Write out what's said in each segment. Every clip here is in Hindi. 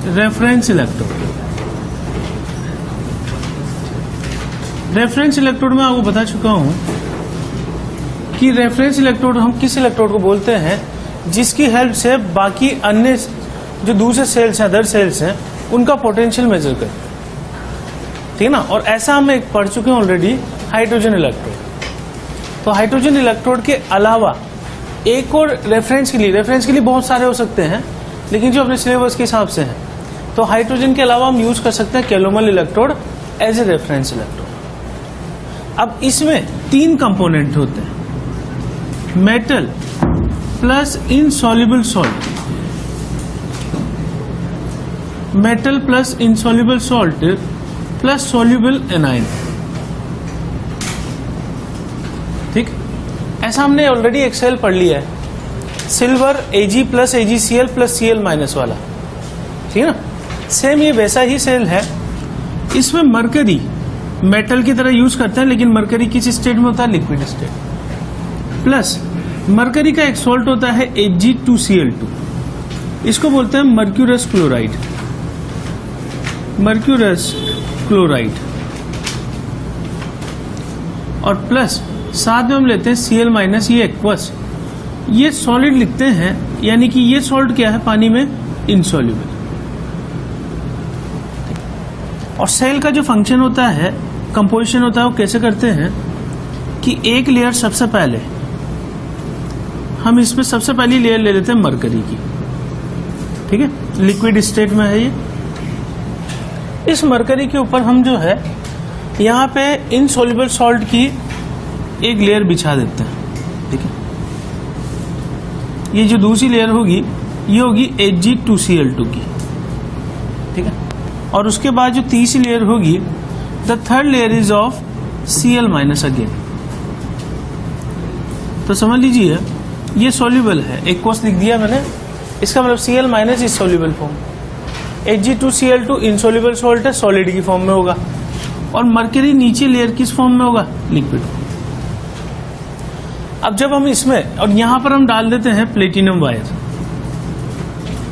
Reference electrode. रेफरेंस इलेक्ट्रोड में आपको बता चुका हूं कि रेफरेंस इलेक्ट्रोड हम किस इलेक्ट्रोड को बोलते हैं जिसकी हेल्प से बाकी अन्य जो दूसरे सेल्स हैं, अदर सेल्स हैं, उनका पोटेंशियल मेजर करें, ठीक है ना। और ऐसा हम एक पढ़ चुके हैं ऑलरेडी, हाइड्रोजन इलेक्ट्रोड। तो हाइड्रोजन इलेक्ट्रोड के अलावा एक और रेफरेंस के लिए बहुत सारे हो सकते हैं, लेकिन जो अपने सिलेबस के हिसाब से हैं, तो हाइड्रोजन के अलावा हम यूज कर सकते हैं calomel electrode as a reference electrode. अब इसमें 3 कंपोनेंट होते हैं, metal plus insoluble salt, metal plus insoluble salt plus soluble anion, ठीक। ऐसा हमने ऑलरेडी एक सेल पढ़ लिया है, silver Ag plus AgCl plus Cl minus वाला, ठीक है ना। सेम ये वैसा ही सेल है। इसमें मरकरी मेटल की तरह यूज करते हैं, लेकिन मरकरी किस स्टेट में होता है, लिक्विड स्टेट। प्लस मरकरी का एक सॉल्ट होता है Ag2Cl2, इसको बोलते हैं मर्क्यूरस क्लोराइड, मर्क्यूरस क्लोराइड। और प्लस साथ में हम लेते हैं Cl माइनस, ये एक्वस, ये सॉलिड लिखते हैं, यानी कि ये सॉल्ट क्या है, पानी में इनसॉल्युबल। और सेल का जो फंक्शन होता है, कंपोजिशन होता है, वो कैसे करते हैं कि एक लेयर सबसे पहले हम इसमें सबसे पहली लेयर ले लेते हैं मरकरी की, ठीक है, लिक्विड स्टेट में है ये। इस मरकरी के ऊपर हम जो है यहाँ पे इनसॉल्युबल सॉल्ट की एक लेयर बिछा देते हैं, ठीक है। ये जो दूसरी लेयर होगी ये होगी Ag2Cl2 की, ठीक है। और उसके बाद जो तीसरी लेयर होगी, the third layer is of Cl minus again. तो समझ लीजिए ये सॉल्युबल है, एक्वस लिख दिया मैंने, इसका मतलब Cl minus is soluble form, Ag2Cl2 insoluble salt है, सॉलिड की फॉर्म में होगा, और मरकरी नीचे लेयर किस फॉर्म में होगा, लिक्विड। अब जब हम इसमें, और यहां पर हम डाल देते हैं प्लेटिनम वायर,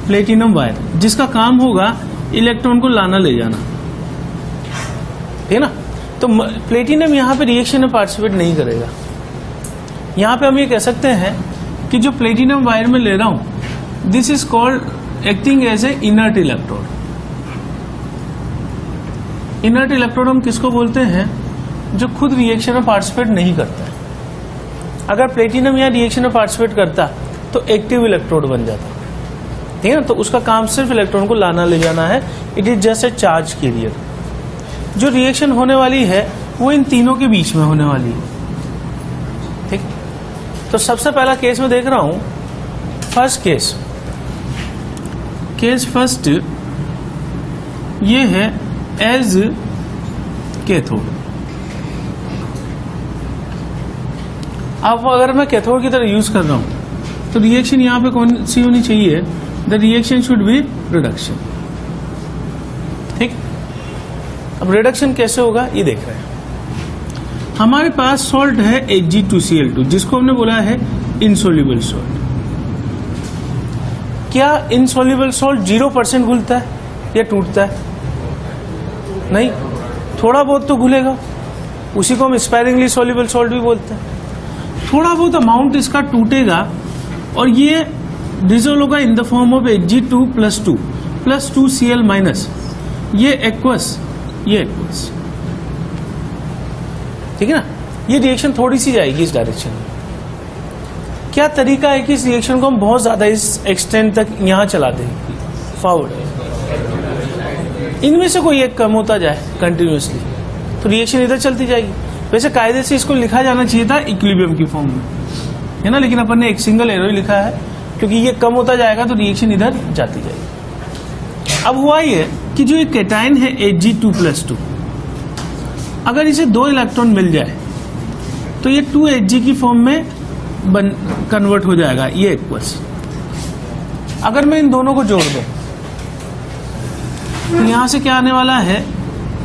प्लेटिनम वायर जिसका काम होगा इलेक्ट्रॉन को लाना ले जाना, ठीक है ना। तो प्लेटिनम यहां पे रिएक्शन में पार्टिसिपेट नहीं करेगा। यहां पे हम ये कह सकते हैं कि जो प्लेटिनम वायर में ले रहा हूं, this is called acting as a inert electrode. Inert electrode हम किसको बोलते हैं, जो खुद रिएक्शन में पार्टिसिपेट नहीं करता है। अगर प्लेटिनम यहाँ रिएक्शन में पार्टिसिपेट करता तो एक्टिव इलेक्ट्रोड बन जाता, ठीक है ना। तो उसका काम सिर्फ इलेक्ट्रॉन को लाना ले जाना है, it is just a charge carrier. जो रिएक्शन होने वाली है वो इन तीनों के बीच में होने वाली है, ठीक। तो सबसे पहला केस में देख रहा हूं, फर्स्ट केस फर्स्ट ये है एज कैथोड। अब अगर मैं कैथोड की तरह यूज कर रहा हूं तो रिएक्शन यहां पे कौन सी होनी चाहिए, the reaction should be reduction, ठीक। अब रिडक्शन कैसे होगा ये देख रहे हैं। हमारे पास सॉल्ट है Ag2Cl2 जिसको हमने बोला है इनसॉल्युबल सॉल्ट। क्या इनसॉल्युबल सॉल्ट 0% घुलता है या टूटता है, नहीं, थोड़ा बहुत तो घुलेगा, उसी को हम स्पैरिंगली सॉल्युबल सॉल्ट भी बोलते हैं। थोड़ा बहुत अमाउंट इसका टूटेगा और ये डिसॉल्व होगा in the form of Ag2+2 plus 2Cl minus, ये एक्वस, ये एक्वस, ठीक है ना। ये रिएक्शन थोड़ी सी जाएगी इस डायरेक्शन में। क्या तरीका है कि इस रिएक्शन को हम बहुत ज्यादा इस एक्सटेंट तक यहां चला दें, फॉरवर्ड, इनमें से कोई एक कम होता जाए कंटिन्यूअसली, तो रिएक्शन इधर चलती जाएगी। वैसे कायदे से इसको लिखा जाना चाहिए था इक्विलिब्रियम की फॉर्म में, है ना, लेकिन अपन ने एक सिंगल एरो ही लिखा है, क्योंकि ये कम होता जाएगा तो रिएक्शन इधर जाती जाएगी। अब हुआ ये कि जो एक कैटायन है Ag2+2, अगर इसे 2 इलेक्ट्रॉन मिल जाए तो ये 2Ag की फॉर्म में कन्वर्ट हो जाएगा, ये एक्वस। अगर मैं इन दोनों को जोड़ दूं तो यहां से क्या आने वाला है,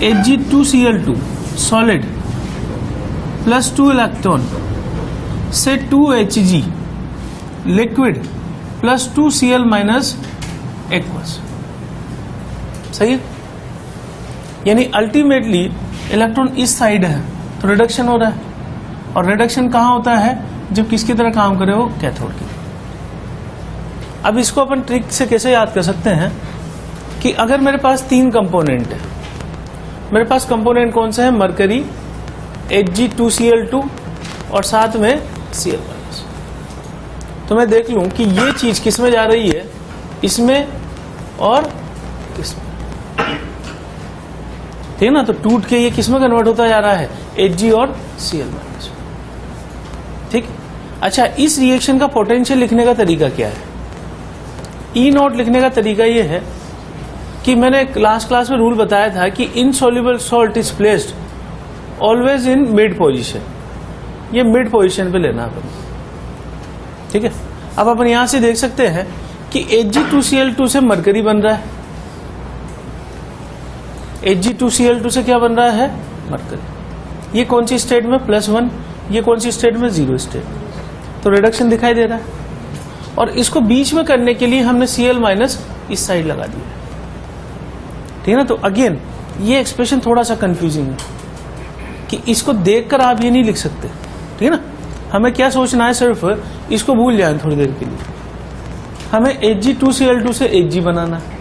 Ag2Cl2 सॉलिड प्लस 2 इलेक्ट्रॉन से 2Hg liquid plus 2Cl minus aqueous. सही है, यानी अल्टीमेटली इलेक्ट्रॉन इस साइड है तो रिडक्शन हो रहा है, और रिडक्शन कहाँ होता है, जब किसकी तरह काम करे हो, कैथोड की। अब इसको अपन ट्रिक से कैसे याद कर सकते हैं कि अगर मेरे पास 3 कंपोनेंट है, मेरे पास कंपोनेंट कौन सा है, मरकरी, Hg2Cl2 और साथ में Cl-, तो मैं देख लूं कि ये चीज किस में जा रही है, इसमें और इसमें, ठीक है ना। तो टूट के ये किस में कन्वर्ट होता जा रहा है, Hg और Cl-, ठीक। अच्छा, इस रिएक्शन का पोटेंशियल लिखने का तरीका क्या है, E0 लिखने का तरीका ये है कि मैंने लास्ट क्लास में रूल बताया था कि insoluble salt is placed always in mid position, ये मिड पोजीशन पे लेना अपन, ठीक है। अब अपन यहां से देख सकते हैं कि Hg2Cl2 से मरकरी बन रहा है, Hg2Cl2 से क्या बन रहा है, मरकरी। ये कौन सी स्टेट में, +1, ये कौन सी स्टेट में, 0 स्टेट, तो रिडक्शन दिखाई दे रहा है। और इसको बीच में करने के लिए हमने Cl- इस साइड लगा दिया, ठीक है ना। तो अगेन ये एक्सप्रेशन थोड़ा सा कंफ्यूजिंग है कि इसको देखकर आप ये नहीं लिख सकते, ठीक है ना। हमें क्या सोचना है, सिर्फ इसको भूल जाए थोड़ी देर के लिए, हमें Hg2Cl2 से Hg बनाना है,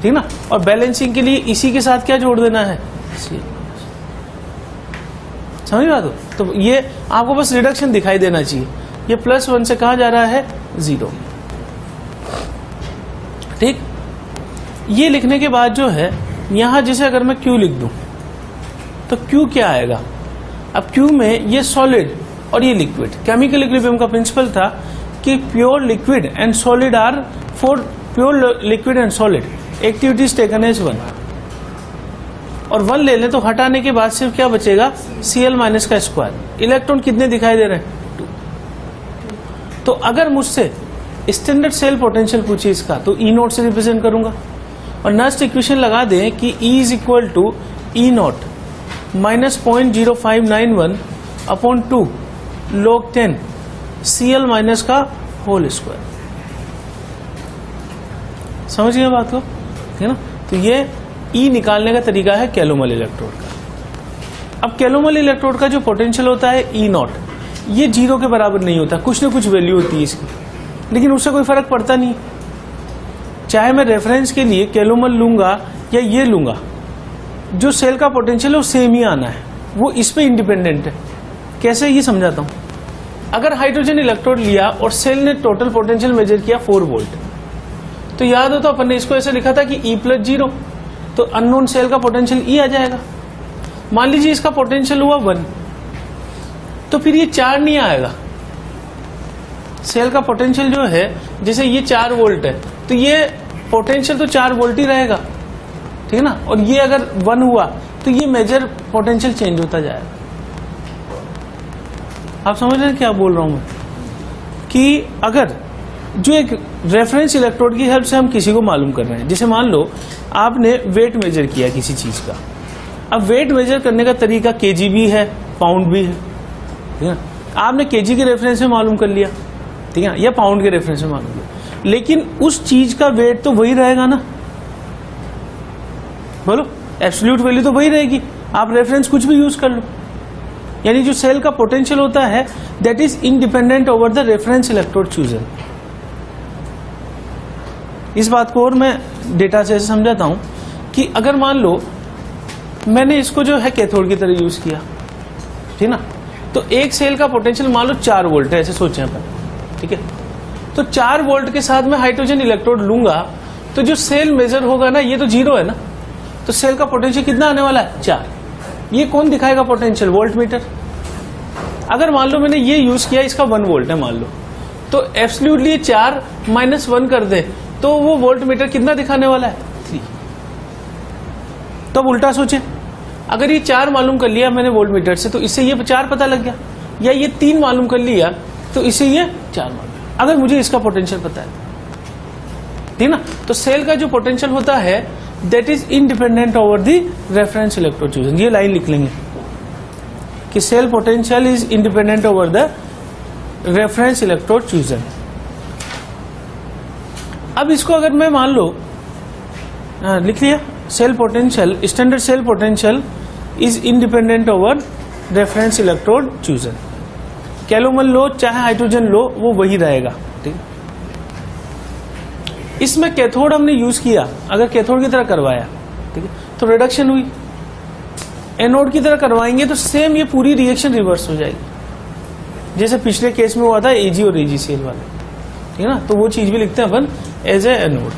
ठीक ना। और बैलेंसिंग के लिए इसी के साथ क्या जोड़ देना है, Cl-, समझ बात हो। तो ये आपको बस रिडक्शन दिखाई देना चाहिए, ये +1 से कहा जा रहा है 0, ठीक। ये लिखने के बाद जो है यहां जैसे अगर मैं Q लिख दूं तो Q क्या आएगा, अब Q में ये सॉलिड और ये लिक्विड, केमिकल इक्विलिब्रियम का प्रिंसिपल था कि pure liquid and solid are, for pure liquid and solid activities taken as 1, और 1 ले लें तो हटाने के बाद सिर्फ क्या बचेगा, Cl- का स्क्वायर। इलेक्ट्रॉन कितने दिखाई दे रहे हैं, 2। तो अगर मुझसे स्टैंडर्ड सेल पोटेंशियल पूछे इसका, तो E0 से रिप्रेजेंट करूंगा, और नेक्स्ट इक्वेशन लगा दें कि E is equal to E0 -0.0591 upon 2 log 10 Cl- का होल स्क्वायर। समझ गए बात को, ठीक है ना। तो ये E निकालने का तरीका है कैलोमल इलेक्ट्रोड का। अब कैलोमल इलेक्ट्रोड का जो पोटेंशियल होता है E0, ये 0 के बराबर नहीं होता, कुछ ना कुछ वैल्यू होती है इसकी, लेकिन उससे कोई फर्क पड़ता नहीं। चाहे मैं रेफरेंस के लिए कैलोमल लूंगा या ये लूंगा, जो सेल का पोटेंशियल है वो सेम ही आना है, वो इस पे इंडिपेंडेंट है। कैसे, ये समझाता हूं। अगर हाइड्रोजन इलेक्ट्रोड लिया और सेल ने टोटल पोटेंशियल मेजर किया 4 वोल्ट, तो याद हो तो अपन ने इसको ऐसे लिखा था कि E+0, तो अननोन सेल का पोटेंशियल E आ जाएगा। मान लीजिए इसका पोटेंशियल हुआ 1, तो फिर ये 4 नहीं आएगा। सेल का पोटेंशियल जो है, जैसे ये 4 वोल्ट है, तो ये पोटेंशियल तो 4 वोल्ट ही रहेगा, ठीक है ना। और ये अगर 1 हुआ तो ये मेजर पोटेंशियल चेंज होता जाएगा। आप समझ रहे हैं क्या बोल रहा हूं मैं, कि अगर जो एक रेफरेंस इलेक्ट्रोड की हेल्प से हम किसी को मालूम कर रहे हैं, जैसे मान लो आपने वेट मेजर किया किसी चीज का, अब वेट मेजर करने का तरीका केजी भी है, पाउंड भी है, ठीक है। आपने केजी के रेफरेंस में मालूम कर लिया, ठीक है, या पाउंड के रेफरेंस में मालूम किया, लेकिन उस चीज का वेट तो वही रहेगा ना, बोलो, एब्सोल्यूट वैल्यू तो वही रहेगी, आप रेफरेंस कुछ भी यूज कर लो। यानी जो सेल का पोटेंशियल होता है that is independent over the reference electrode chosen. इस बात को और मैं डेटा से समझाता हूं कि अगर मान लो मैंने इसको जो है कैथोड की तरह यूज किया, ठीक ना, तो एक सेल का पोटेंशियल मान लो 4 वोल्ट है, ऐसे सोचें अपन, ठीक है। तो 4 वोल्ट के साथ मैं हाइड्रोजन इलेक्ट्रोड लूंगा, तो जो सेल मेजर होगा ना, ये तो 0 है ना, तो सेल का पोटेंशियल कितना आने वाला है, 4। ये कौन दिखाएगा पोटेंशियल, वोल्ट मीटर। अगर मान लो मैंने ये यूज किया, इसका 1 वोल्ट है मान लो, तो एब्सोल्युटली 4 - 1 कर दे तो वो वोल्ट मीटर कितना दिखाने वाला है, 3। तो अब उल्टा सोचे, अगर ये 4 मालूम कर लिया मैंने वोल्ट मीटर से, तो इससे ये 4 पता लग गया, या ये 3 मालूम कर लिया तो इससे ये 4 मालूम, अगर मुझे इसका पोटेंशियल पता है, ठीक ना। तो सेल का जो पोटेंशियल होता है that is independent over the reference electrode chosen. ये लाइन लिख लेंगे कि cell potential is independent over the reference electrode chosen. अब इसको अगर मैं मान लो लिख लिया, cell potential, standard cell potential is independent over reference electrode chosen. Calomel लो चाहे हाइड्रोजन लो वो वही रहेगा, ठीक। इसमें कैथोड हमने यूज किया, अगर कैथोड की तरह करवाया, ठीक है, तो रिडक्शन हुई। एनोड की तरह करवाएंगे तो सेम ये पूरी रिएक्शन रिवर्स हो जाएगी, जैसे पिछले केस में हुआ था एजी और एजीसीएल वाले, ठीक है ना। तो वो चीज भी लिखते हैं अपन as A anode.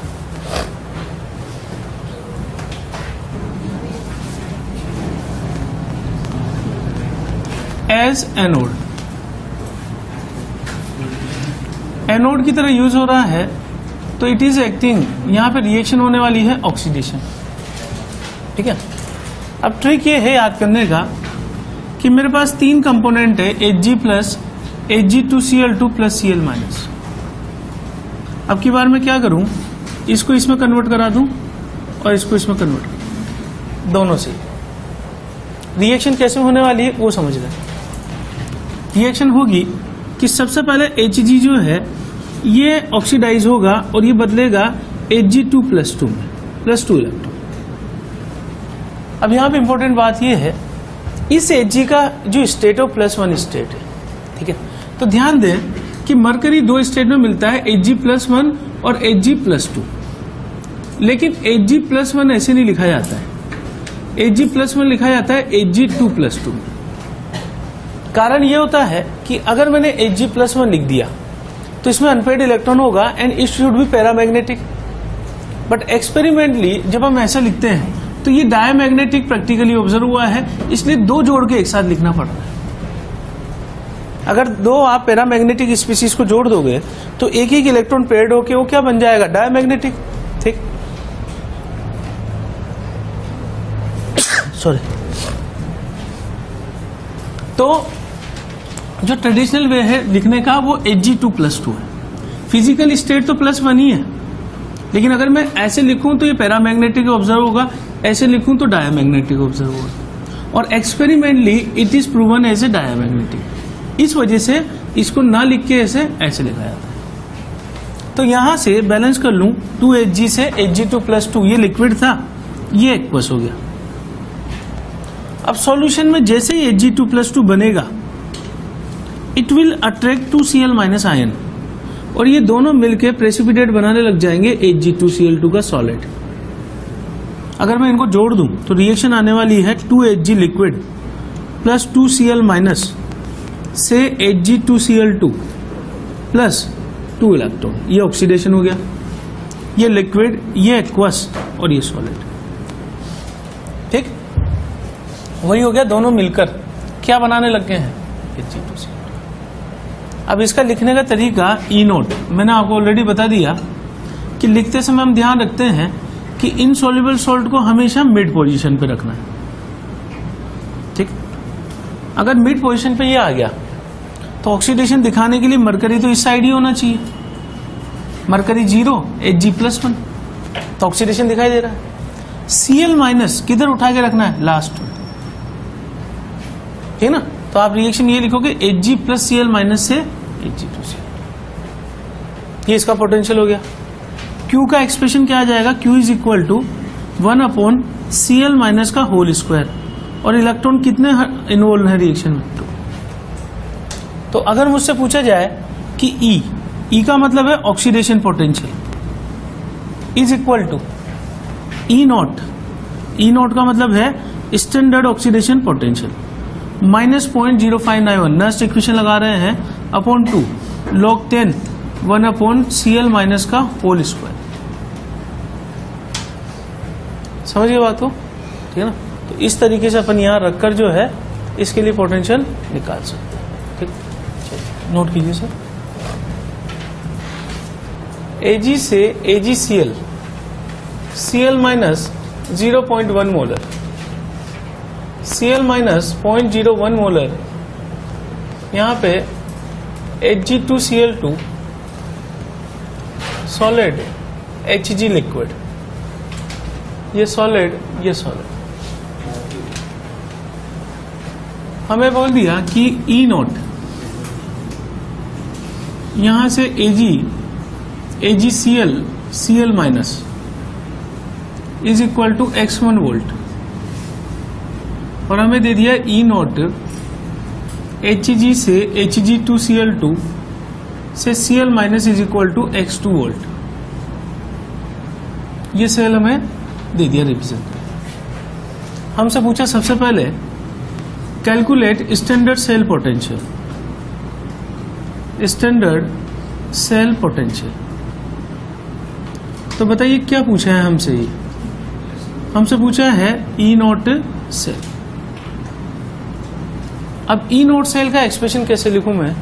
As anode, anode की तरह यूज हो रहा है तो इट इज एक्टिंग, यहां पे रिएक्शन होने वाली है ऑक्सीडेशन, ठीक है। अब ट्रिक ये है याद करने का कि मेरे पास 3 कंपोनेंट है, Hg plus Hg2Cl2 plus Cl minus. अब की बार मैं क्या करूं, इसको इसमें कन्वर्ट करा दूं और इसको इसमें कन्वर्ट कर, दोनों से रिएक्शन कैसे होने वाली है वो समझ रहे हैं। रिएक्शन होगी कि सबसे पहले Hg जो है ये ऑक्सीडाइज होगा और ये बदलेगा Hg2+2 में, +2 इलेक्ट्रॉन। अब यहां पे इंपॉर्टेंट बात ये है, इस Hg का जो स्टेट है +1 स्टेट है, ठीक है। तो ध्यान दें कि मरकरी 2 स्टेट में मिलता है, Hg+1 और Hg+2, लेकिन Hg+1 ऐसे नहीं लिखा जाता है, Hg+1 लिखा जाता है Hg2+2। कारण ये होता है कि अगर मैंने Hg+1 लिख दिया तो इसमें अनपेड इलेक्ट्रॉन होगा and it should be paramagnetic, but experimentally जब हम ऐसा लिखते हैं तो ये डायमैग्नेटिक प्रैक्टिकली ऑब्जर्व हुआ है, इसलिए 2 जोड़ के एक साथ लिखना पड़ रहा है। अगर 2 आप पैरामैग्नेटिक स्पीसीज को जोड़ दोगे तो एक एक इलेक्ट्रॉन पेयर्ड होके वो क्या बन जाएगा, डायमैग्नेटिक, ठीक। सॉरी। तो जो ट्रेडिशनल वे है लिखने का वो Hg2+2 है। फिजिकल स्टेट तो +1 ही है, लेकिन अगर मैं ऐसे लिखूं तो ये पैरामैग्नेटिक ऑब्जर्व होगा, ऐसे लिखूं तो डायमैग्नेटिक ऑब्जर्व होगा, और experimentally it is proven as a diamagnetic. इस वजह से इसको ना लिख के ऐसे लिखा जाता है। तो यहां से बैलेंस कर लूं, 2Hg से Hg2+2, ये लिक्विड था, ये एक्वस हो गया। अब सॉल्यूशन में जैसे ही Hg2+2 बनेगा it will attract 2Cl minus ion, और ये दोनों मिलकर प्रेसिपिटेट बनाने लग जाएंगे Hg2Cl2 का सॉलिड। अगर मैं इनको जोड़ दूं तो रिएक्शन आने वाली है 2Hg liquid plus 2Cl minus से Hg2Cl2 प्लस 2 इलेक्ट्रॉन, ये ऑक्सीडेशन हो गया, ये लिक्विड, ये एक्वस और ये सॉलिड, ठीक। वही हो गया, दोनों मिलकर क्या बनाने लग गए हैं, Hg2Cl2। अब इसका लिखने का तरीका ई नोट मैंने आपको ऑलरेडी बता दिया कि लिखते समय हम ध्यान रखते हैं कि इनसॉल्युबल सॉल्ट को हमेशा मिड पोजीशन पे रखना है, ठीक। अगर मिड पोजीशन पे ये आ गया तो ऑक्सीडेशन दिखाने के लिए मरकरी तो इस साइड ही होना चाहिए, मरकरी 0 Hg+1, तो ऑक्सीडेशन दिखाई दे रहा है। Cl माइनस किधर उठा के रखना है, लास्ट में, ठीक ना। तो आप रिएक्शन ये लिखोगे Hg प्लस Cl माइनस से Hg2Cl, ये इसका पोटेंशियल हो गया। Q का एक्सप्रेशन क्या आ जाएगा, Q is equal to 1/Cl minus का होल स्क्वायर, और इलेक्ट्रॉन कितने इन्वॉल्व है रिएक्शन में, 2। तो अगर मुझसे पूछा जाए कि E का मतलब है oxidation potential, is equal to E naught का मतलब है standard oxidation potential -0.0591, Nernst equation लगा रहे हैं, अपॉन 2 log 10 1/Cl माइनस का होल स्क्वायर। समझिए बात को, ठीक है ना। तो इस तरीके से अपन यहां रखकर जो है इसके लिए पोटेंशियल निकाल सकते हैं, ठीक। चलिए नोट कीजिए सर, Ag से AgCl, Cl minus 0.1 molar, Cl minus 0.01 molar, यहाँ पे Hg2Cl2 सॉलिड, Hg लिक्विड, ये सॉलिड, ये सॉलिड। हमें बोल दिया कि E नोट यहां से AgCl, Cl minus, is equal to x1 volt, और हमें दे दिया E नॉट Hg से Hg2Cl2 से Cl minus is equal to x2 volt. ये सेल हमें दे दिया रिप्रेजेंट। हमसे पूछा सबसे पहले calculate standard cell potential, standard cell potential. तो बताइए क्या पूछा है हमसे? ये हमसे पूछा है E नॉट सेल। अब E नॉट सेल का एक्सप्रेशन कैसे लिखूं मैं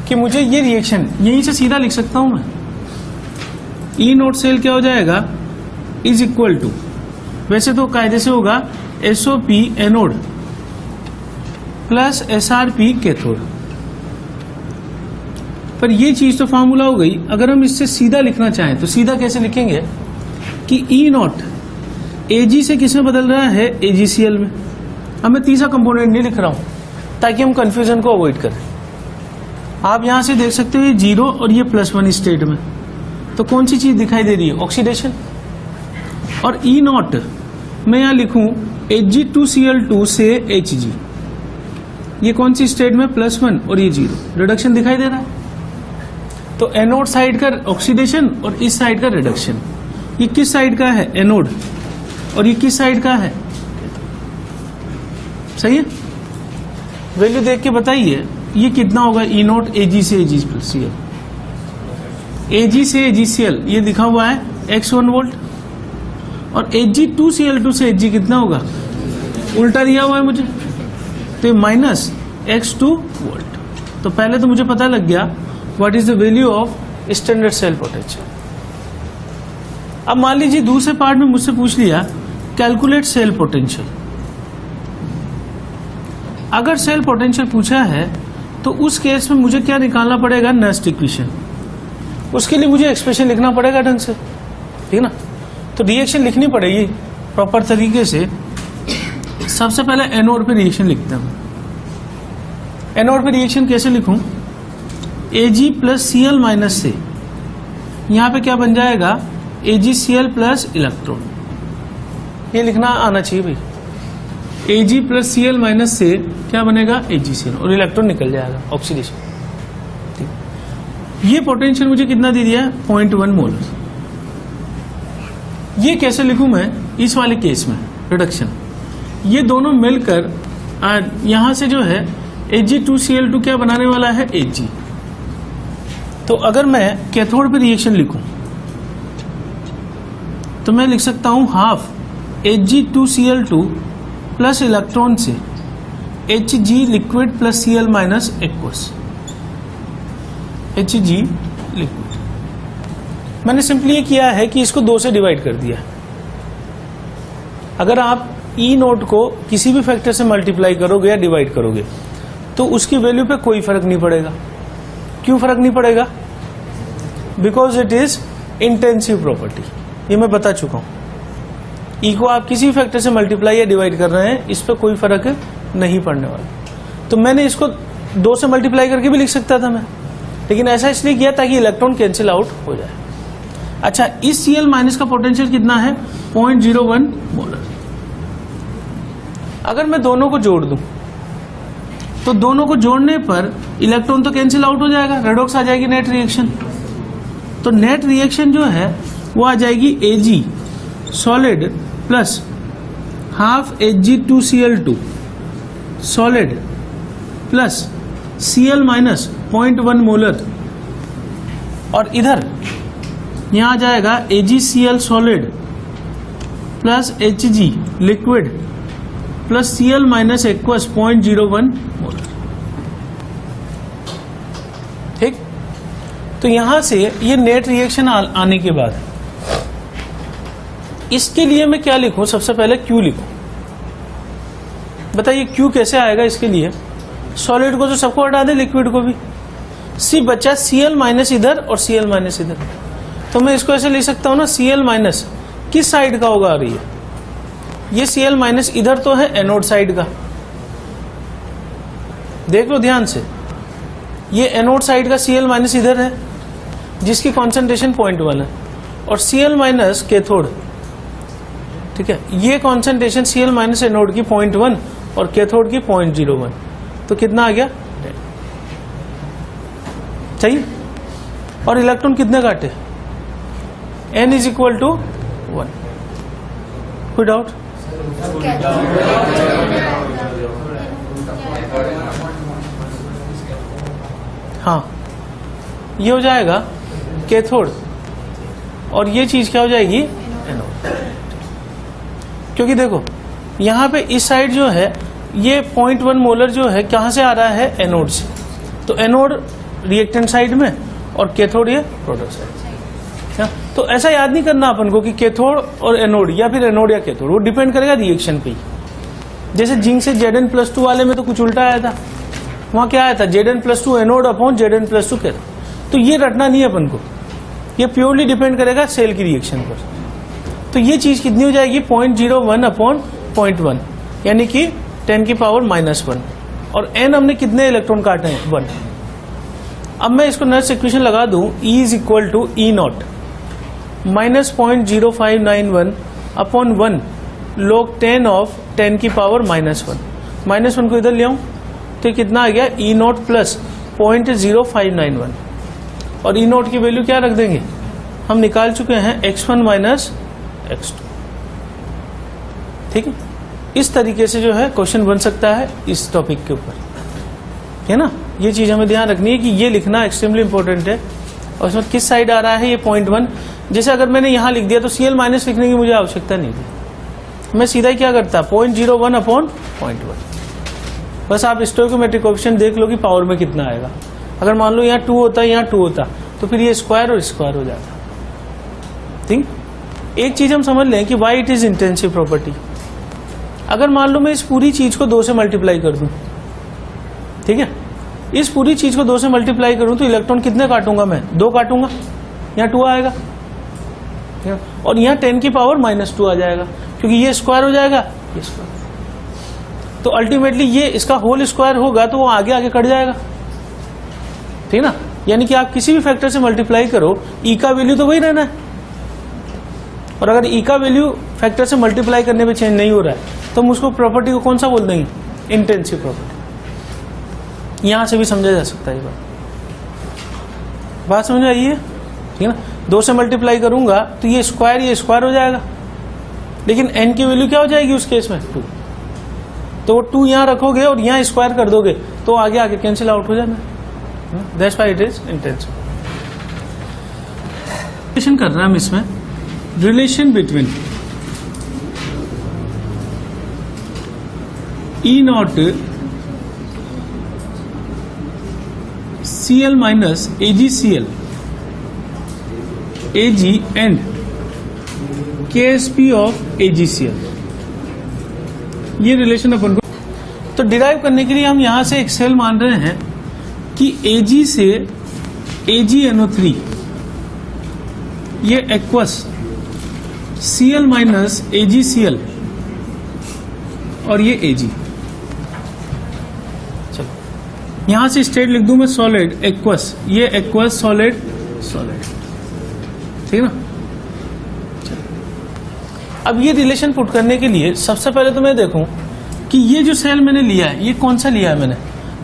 कि मुझे ये रिएक्शन यहीं से सीधा लिख सकता हूं मैं। E नॉट सेल क्या हो जाएगा? इज इक्वल टू, वैसे तो कायदे से होगा SOP anode plus SRP cathode, पर ये चीज तो फॉर्मूला हो गई। अगर हम इससे सीधा लिखना चाहें तो सीधा कैसे लिखेंगे कि E नॉट Ag से किस में बदल रहा है? AgCl में। अब मैं तीसरा कंपोनेंट नहीं लिख रहा हूं ताकि हम कंफ्यूजन को अवॉइड करें। आप यहां से देख सकते हो ये 0 और ये +1 स्टेट में, तो कौन सी चीज दिखाई दे रही है? ऑक्सीडेशन। और E नॉट मैं यहां लिखूं Hg2Cl2 से Hg, ये कौन सी स्टेट में? +1 और ये 0, रिडक्शन दिखाई दे रहा है। तो एनोड साइड का ऑक्सीडेशन और इस साइड का रिडक्शन। ये किस साइड का है? एनोड। और ये किस साइड का है? सही है। वैल्यू देख के बताइए ये कितना होगा? E नॉट Ag से AgCl, Ag से AgCl ये लिखा हुआ है x1 वोल्ट, और Hg2Cl2 से Hg कितना होगा? उल्टा दिया हुआ है मुझे, तो ये माइनस x2 वोल्ट। तो पहले तो मुझे पता लग गया what is the value of standard cell potential. अब मान लीजिए दूसरे पार्ट में मुझसे पूछ लिया कैलकुलेट सेल पोटेंशियल। अगर सेल पोटेंशियल पूछा है तो उस केस में मुझे क्या निकालना पड़ेगा? Nernst equation. उसके लिए मुझे एक्सप्रेशन लिखना पड़ेगा ढंग से, ठीक है ना। तो रिएक्शन लिखनी पड़ेगी प्रॉपर तरीके से। सबसे पहले एनोड पे रिएक्शन लिखते हैं। एनोड पे रिएक्शन कैसे लिखूं? Ag प्लस Cl माइनस से, यहां पे क्या बन जाएगा? AgCl plus electron. ये लिखना आना चाहिए भाई। Ag प्लस Cl माइनस से क्या बनेगा? AgCl, और इलेक्ट्रॉन निकल जाएगा, ऑक्सीडेशन। ठीक, ये पोटेंशियल मुझे कितना दे दिया? 0.1 मोलर। ये कैसे लिखूं मैं इस वाले केस में? रिडक्शन। ये दोनों मिलकर यहां से जो है Ag2Cl2 क्या बनाने वाला है? Ag। तो अगर मैं कैथोड पे रिएक्शन लिखूं तो मैं लिख सकता हूं हाफ Ag2Cl2 प्लस इलेक्ट्रॉन से Hg liquid plus Cl minus aqueous. Hg liquid मैंने सिंपली ये किया है कि इसको 2 से डिवाइड कर दिया। अगर आप E नोट को किसी भी फैक्टर से मल्टीप्लाई करोगे या डिवाइड करोगे तो उसकी वैल्यू पे कोई फर्क नहीं पड़ेगा। क्यों फर्क नहीं पड़ेगा? Because it is intensive property. ये मैं बता चुका हूं। E को आप किसी फैक्टर से मल्टीप्लाई या डिवाइड कर रहे हैं, इस पर कोई फर्क नहीं पड़ने वाला। तो मैंने इसको 2 से मल्टीप्लाई करके भी लिख सकता था मैं, लेकिन ऐसा इसलिए किया ताकि इलेक्ट्रॉन कैंसिल आउट हो जाए। अच्छा, इस Cl माइनस का पोटेंशियल कितना है? 0.01 मोलर। अगर मैं दोनों को जोड़ दूं तो दोनों को जोड़ने पर इलेक्ट्रॉन तो कैंसिल आउट हो जाएगा, रेडॉक्स आ जाएगी नेट रिएक्शन। तो नेट रिएक्शन जो है वो आ जाएगी Ag solid plus half Hg2Cl2 solid plus Cl minus 0.1 molar, और इधर यहां आ जाएगा AgCl solid plus Hg liquid plus Cl minus aqueous 0.01 molar. ठीक, तो यहां से ये नेट रिएक्शन आने के बाद इसके लिए मैं क्या लिखूं? सबसे पहले Q लिखूं। बताइए Q कैसे आएगा? इसके लिए सॉलिड को तो सबको हटा दे, लिक्विड को भी। C बचा Cl माइनस इधर और Cl माइनस इधर। तो मैं इसको ऐसे लिख सकता हूं ना, Cl माइनस किस साइड का होगा? आ रही है ये Cl माइनस इधर तो है एनोड साइड का, देख लो ध्यान से। ये एनोड साइड का Cl माइनस इधर है जिसकी कॉन्सेंट्रेशन 0.1 है, और Cl माइनस कैथोड ठीक है, ये कॉन्सेंट्रेशन Cl माइनस एनोड की 0.1 और कैथोड की 0.01, तो कितना आ गया 10, सही। और इलेक्ट्रॉन कितने काटे, n इज इक्वल टू 1। कोई डाउट? हाँ, ये हो जाएगा कैथोड और ये चीज क्या हो जाएगी एनोड। क्योंकि देखो यहां पे इस साइड जो है ये 0.1 मोलर जो है कहां से आ रहा है, एनोड से, तो एनोड रिएक्टेंट साइड में और कैथोड ये प्रोडक्ट साइड। तो ऐसा याद नहीं करना अपन को कि कैथोड और एनोड या फिर एनोड या कैथोड, वो डिपेंड करेगा रिएक्शन पे ही। जैसे जिंक से Zn+2 वाले में तो कुछ उल्टा आया था, वहां क्या आया था Zn+2 anode upon Zn+2 cathode. तो ये रटना नहीं है अपन को, ये प्योरली डिपेंड करेगा सेल की रिएक्शन पर। तो ये चीज कितनी हो जाएगी 0.01 अपॉन 0.1 यानी कि 10 की पावर -1 और n हमने कितने इलेक्ट्रॉन काटे हैं 1। अब मैं इसको नेक्स्ट इक्वेशन लगा दूं, E is equal to E0 -0.0591 upon 1 log 10 of 10 की पावर -1। -1 को इधर ले आऊं तो कितना आ गया E0 प्लस 0.0591 और E0 की वैल्यू क्या रख देंगे, हम निकाल चुके हैं x1 माइनस x2। ठीक है, इस तरीके से जो है क्वेश्चन बन सकता है इस टॉपिक के ऊपर, है ना। ये चीज हमें ध्यान रखनी है कि ये लिखना एक्सट्रीमली इंपॉर्टेंट है। और इसमें किस साइड आ रहा है ये 0.1, जैसे अगर मैंने यहां लिख दिया तो Cl माइनस लिखने की मुझे आवश्यकता नहीं थी, मैं सीधा ही क्या करता 0.01 अपॉन 0.1। बस आप स्टोइकोमेट्रिक कोएफिशिएंट देख लो कि पावर में कितना आएगा। अगर मान लो यहाँ 2 होता, यहाँ 2 होता तो फिर ये स्क्वायर और स्क्वायर हो जाता। ठीक, एक चीज हम समझ लें कि why it is intensive property. अगर मान लो मैं इस पूरी चीज को 2 से मल्टीप्लाई कर दूं, ठीक है, इस पूरी चीज को 2 से मल्टीप्लाई करूं तो इलेक्ट्रॉन कितने काटूंगा मैं, 2 काटूंगा, यहाँ 2 आएगा और यहाँ 10 की पावर -2 आ जाएगा क्योंकि ये स्क्वायर हो जाएगा, ये स्क्वायर। तो अल्टीमेटली ये इसका होल स्क्वायर होगा तो वो आगे आगे कट जाएगा, ठीक ना। यानी कि आप किसी भी फैक्टर से मल्टीप्लाई करो, ई का वैल्यू तो वही रहना है। और अगर ई का वैल्यू फैक्टर से मल्टीप्लाई करने पे चेंज नहीं हो रहा है तो हम उसको प्रॉपर्टी को कौन सा बोल देंगे, इंटेंसिव प्रॉपर्टी। यहां से भी समझा जा सकता है ये बात समझ आई है, ठीक है ना। 2 से मल्टीप्लाई करूंगा तो ये स्क्वायर हो जाएगा, लेकिन n की वैल्यू क्या हो जाएगी उस केस में 2। तो वो 2 यहां रखोगे और यहां स्क्वायर कर दोगे तो आगे आगे कैंसिल आउट हो जाना। That's why it is intensive. Relation कर रहे हैं हम इसमें, relation between E0 Cl minus AgCl Ag and KSP of AgCl, ये रिलेशन अपन को तो डिराइव करने के लिए हम यहां से एक सेल मान रहे हैं कि Ag से AgNO3 ये एक्वस Cl माइनस AgCl और ये Ag। चलो यहां से स्टेट लिख दूं मैं सॉलिड एक्वस, ये एक्वस सॉलिड सॉलिड, ठीक है ना। अब ये रिलेशन पुट करने के लिए सबसे पहले तो मैं देखूं कि ये जो सेल मैंने लिया है ये कौन सा लिया है मैंने,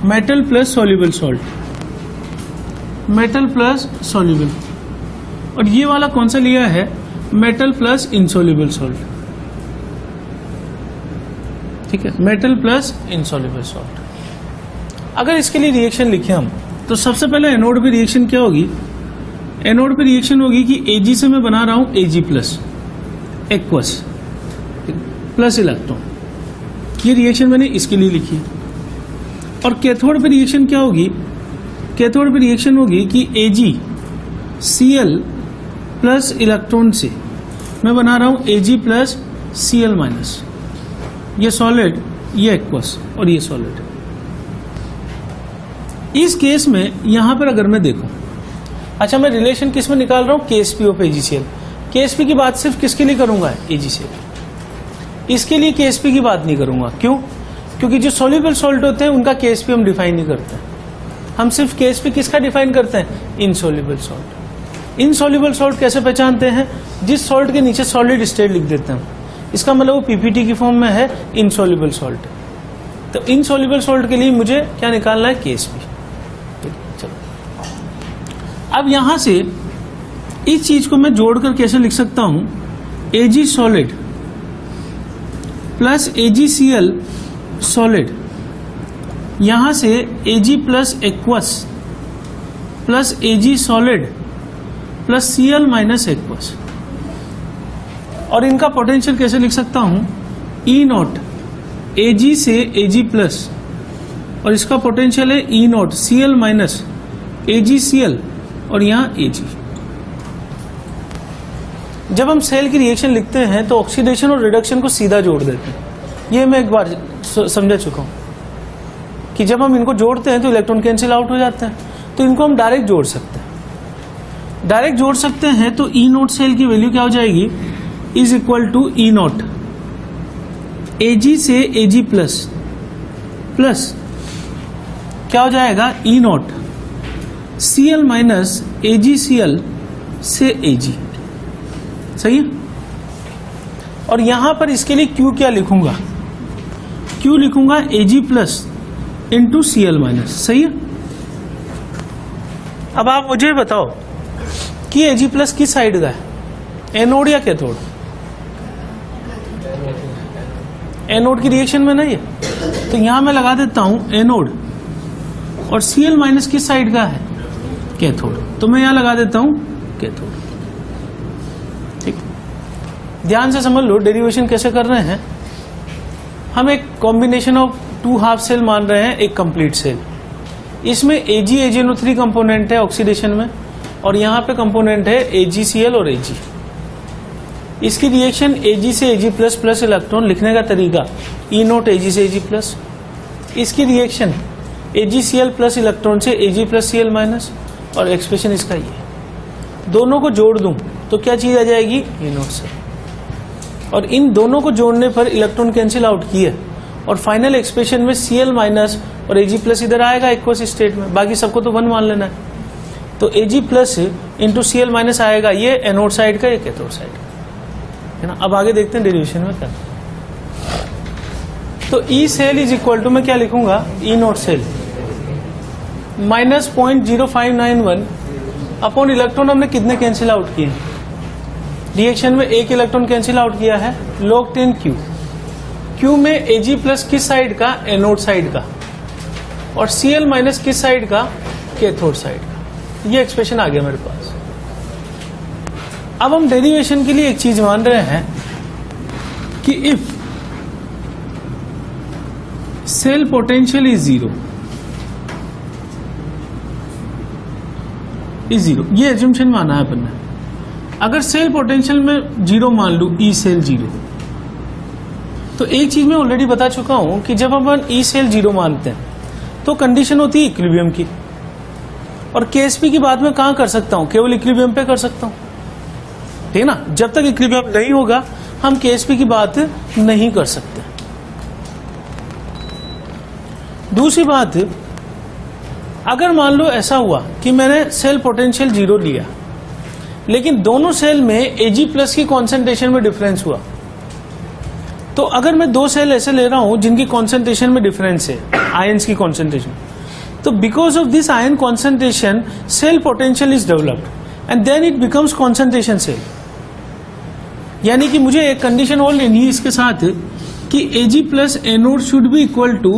metal plus soluble salt, metal plus soluble, और ये वाला कौन सा लिया है, मेटल प्लस इनसॉल्युबल सॉल्ट, ठीक है, मेटल प्लस इनसॉल्युबल सॉल्ट। अगर इसके लिए रिएक्शन लिखे हम तो सबसे पहले एनोड पे रिएक्शन क्या होगी, एनोड पे रिएक्शन होगी कि Ag से मैं बना रहा हूं Ag plus aqueous plus electron, ये रिएक्शन मैंने इसके लिए लिखी। और कैथोड पे रिएक्शन क्या होगी, कैथोड पे रिएक्शन होगी कि AgCl प्लस इलेक्ट्रॉन से मैं बना रहा हूं Ag प्लस Cl माइनस, ये सॉलिड ये एक्वस और ये सॉलिड। इस केस में यहां पर अगर मैं देखूं, अच्छा मैं रिलेशन किस में निकाल रहा हूं, KSP ऑफ AgCl। KSP की बात सिर्फ किसके लिए करूंगा, AgCl, इसके लिए KSP की बात नहीं करूंगा। क्यों, क्योंकि जो सॉल्युबल सॉल्ट होते हैं उनका KSP हम डिफाइन नहीं करते, हम सिर्फ KSP किसका डिफाइन करते हैं, इनसॉल्युबल सॉल्ट। इनसॉल्युबल सॉल्ट कैसे पहचानते हैं, जिस सॉल्ट के नीचे सॉलिड स्टेट लिख देते हैं, इसका मतलब वो पीपीटी की फॉर्म में है, इनसॉल्युबल सॉल्ट। तो इनसॉल्युबल सॉल्ट के लिए मुझे क्या निकालना है, केएसपी। चलो अब यहां से इस चीज को मैं जोड़कर कैसे लिख सकता हूं, एजी सॉलिड प्लस AgCl सॉलिड, यहां से Ag plus aqueous plus Ag solid plus Cl minus aqueous, और इनका पोटेंशियल कैसे लिख सकता हूं, E नॉट Ag से Ag प्लस, और इसका पोटेंशियल है E naught Cl minus AgCl, और यहां Ag। जब हम सेल की रिएक्शन लिखते हैं तो ऑक्सीडेशन और रिडक्शन को सीधा जोड़ देते हैं। ये मैं एक बार समझा चुका हूं कि जब हम इनको जोड़ते हैं तो इलेक्ट्रॉन कैंसिल आउट हो जाते हैं, तो इनको हम डायरेक्ट जोड़ सकते हैं। डायरेक्ट जोड़ सकते हैं तो ई नोट सेल की वैल्यू क्या हो जाएगी, is equal to E naught Ag से Ag प्लस प्लस क्या हो जाएगा, E naught Cl minus AgCl से Ag। सही है। और यहां पर इसके लिए Q क्या लिखूंगा, Q लिखूंगा Ag plus into Cl minus. सही है। अब आप मुझे बताओ कि Ag प्लस किस साइड का है, एनोड या कैथोड? एनोड की रिएक्शन में नहीं है, तो यहां मैं लगा देता हूं एनोड, और Cl माइनस किस साइड का है, कैथोड, तो मैं यहां लगा देता हूं कैथोड। ध्यान से समझ लो डेरिवेशन कैसे कर रहे हैं। हम एक कॉम्बिनेशन ऑफ 2 हाफ सेल मान रहे हैं, एक कंप्लीट सेल। इसमें AgAgNO3 कंपोनेंट है ऑक्सीडेशन में, और यहां पे कंपोनेंट है AgCl और Ag। इसकी रिएक्शन Ag से Ag प्लस प्लस इलेक्ट्रॉन लिखने का तरीका E नोट Ag से Ag प्लस। इसकी रिएक्शन AgCl प्लस इलेक्ट्रॉन से Ag प्लस Cl माइनस, और एक्सप्रेशन इसका ये। दोनों को जोड़ दूं तो क्या चीज आ जाएगी, E नोट से, और इन दोनों को जोड़ने पर इलेक्ट्रॉन कैंसिल आउट किया, और फाइनल एक्सप्रेशन में Cl माइनस और Ag प्लस इधर आएगा एक्वस स्टेट में, बाकी सबको तो 1 मान लेना है। तो Ag plus into Cl minus आएगा, ये एनोड साइड का, ये कैथोड साइड का, है ना। अब आगे देखते हैं डेरिवेशन में क्या। तो E cell is equal to मैं क्या लिखूंगा, E naught cell minus 0.0591 upon electron हमने कितने कैंसिल आउट किए, रिएक्शन में एक इलेक्ट्रॉन कैंसिल आउट किया है, log 10 Q। Q में Ag प्लस किस साइड का, एनोड साइड का, और Cl माइनस किस साइड का, कैथोड साइड का। ये एक्सप्रेशन आ गया मेरे पास। अब हम डेरिवेशन के लिए एक चीज मान रहे हैं कि if cell potential is zero, ये एज्यूमशन माना है अपन ने। अगर सेल पोटेंशियल में 0 मान लू, ई सेल 0, तो एक चीज मैं ऑलरेडी बता चुका हूं कि जब अपन ई सेल 0 मानते हैं तो कंडीशन होती है इक्विलिब्रियम की, और केएसपी की बात मैं कहां कर सकता हूं, केवल इक्विलिब्रियम पे कर सकता हूं, ठीक है ना। जब तक इक्विलिब्रियम नहीं होगा हम केएसपी की बात नहीं कर सकते। दूसरी बात, अगर मान लो ऐसा हुआ कि मैंने सेल पोटेंशियल 0 लिया, लेकिन दोनों सेल में Ag प्लस की कॉन्सेंट्रेशन में डिफरेंस हुआ, तो अगर मैं 2 सेल ऐसे ले रहा हूं जिनकी कॉन्सेंट्रेशन में डिफरेंस है, आयंस की कॉन्सेंट्रेशन, तो because of this ion concentration cell potential is developed and then it becomes concentration cell. यानी कि मुझे एक कंडीशन और लेनी है इसके साथ कि Ag plus anode should be equal to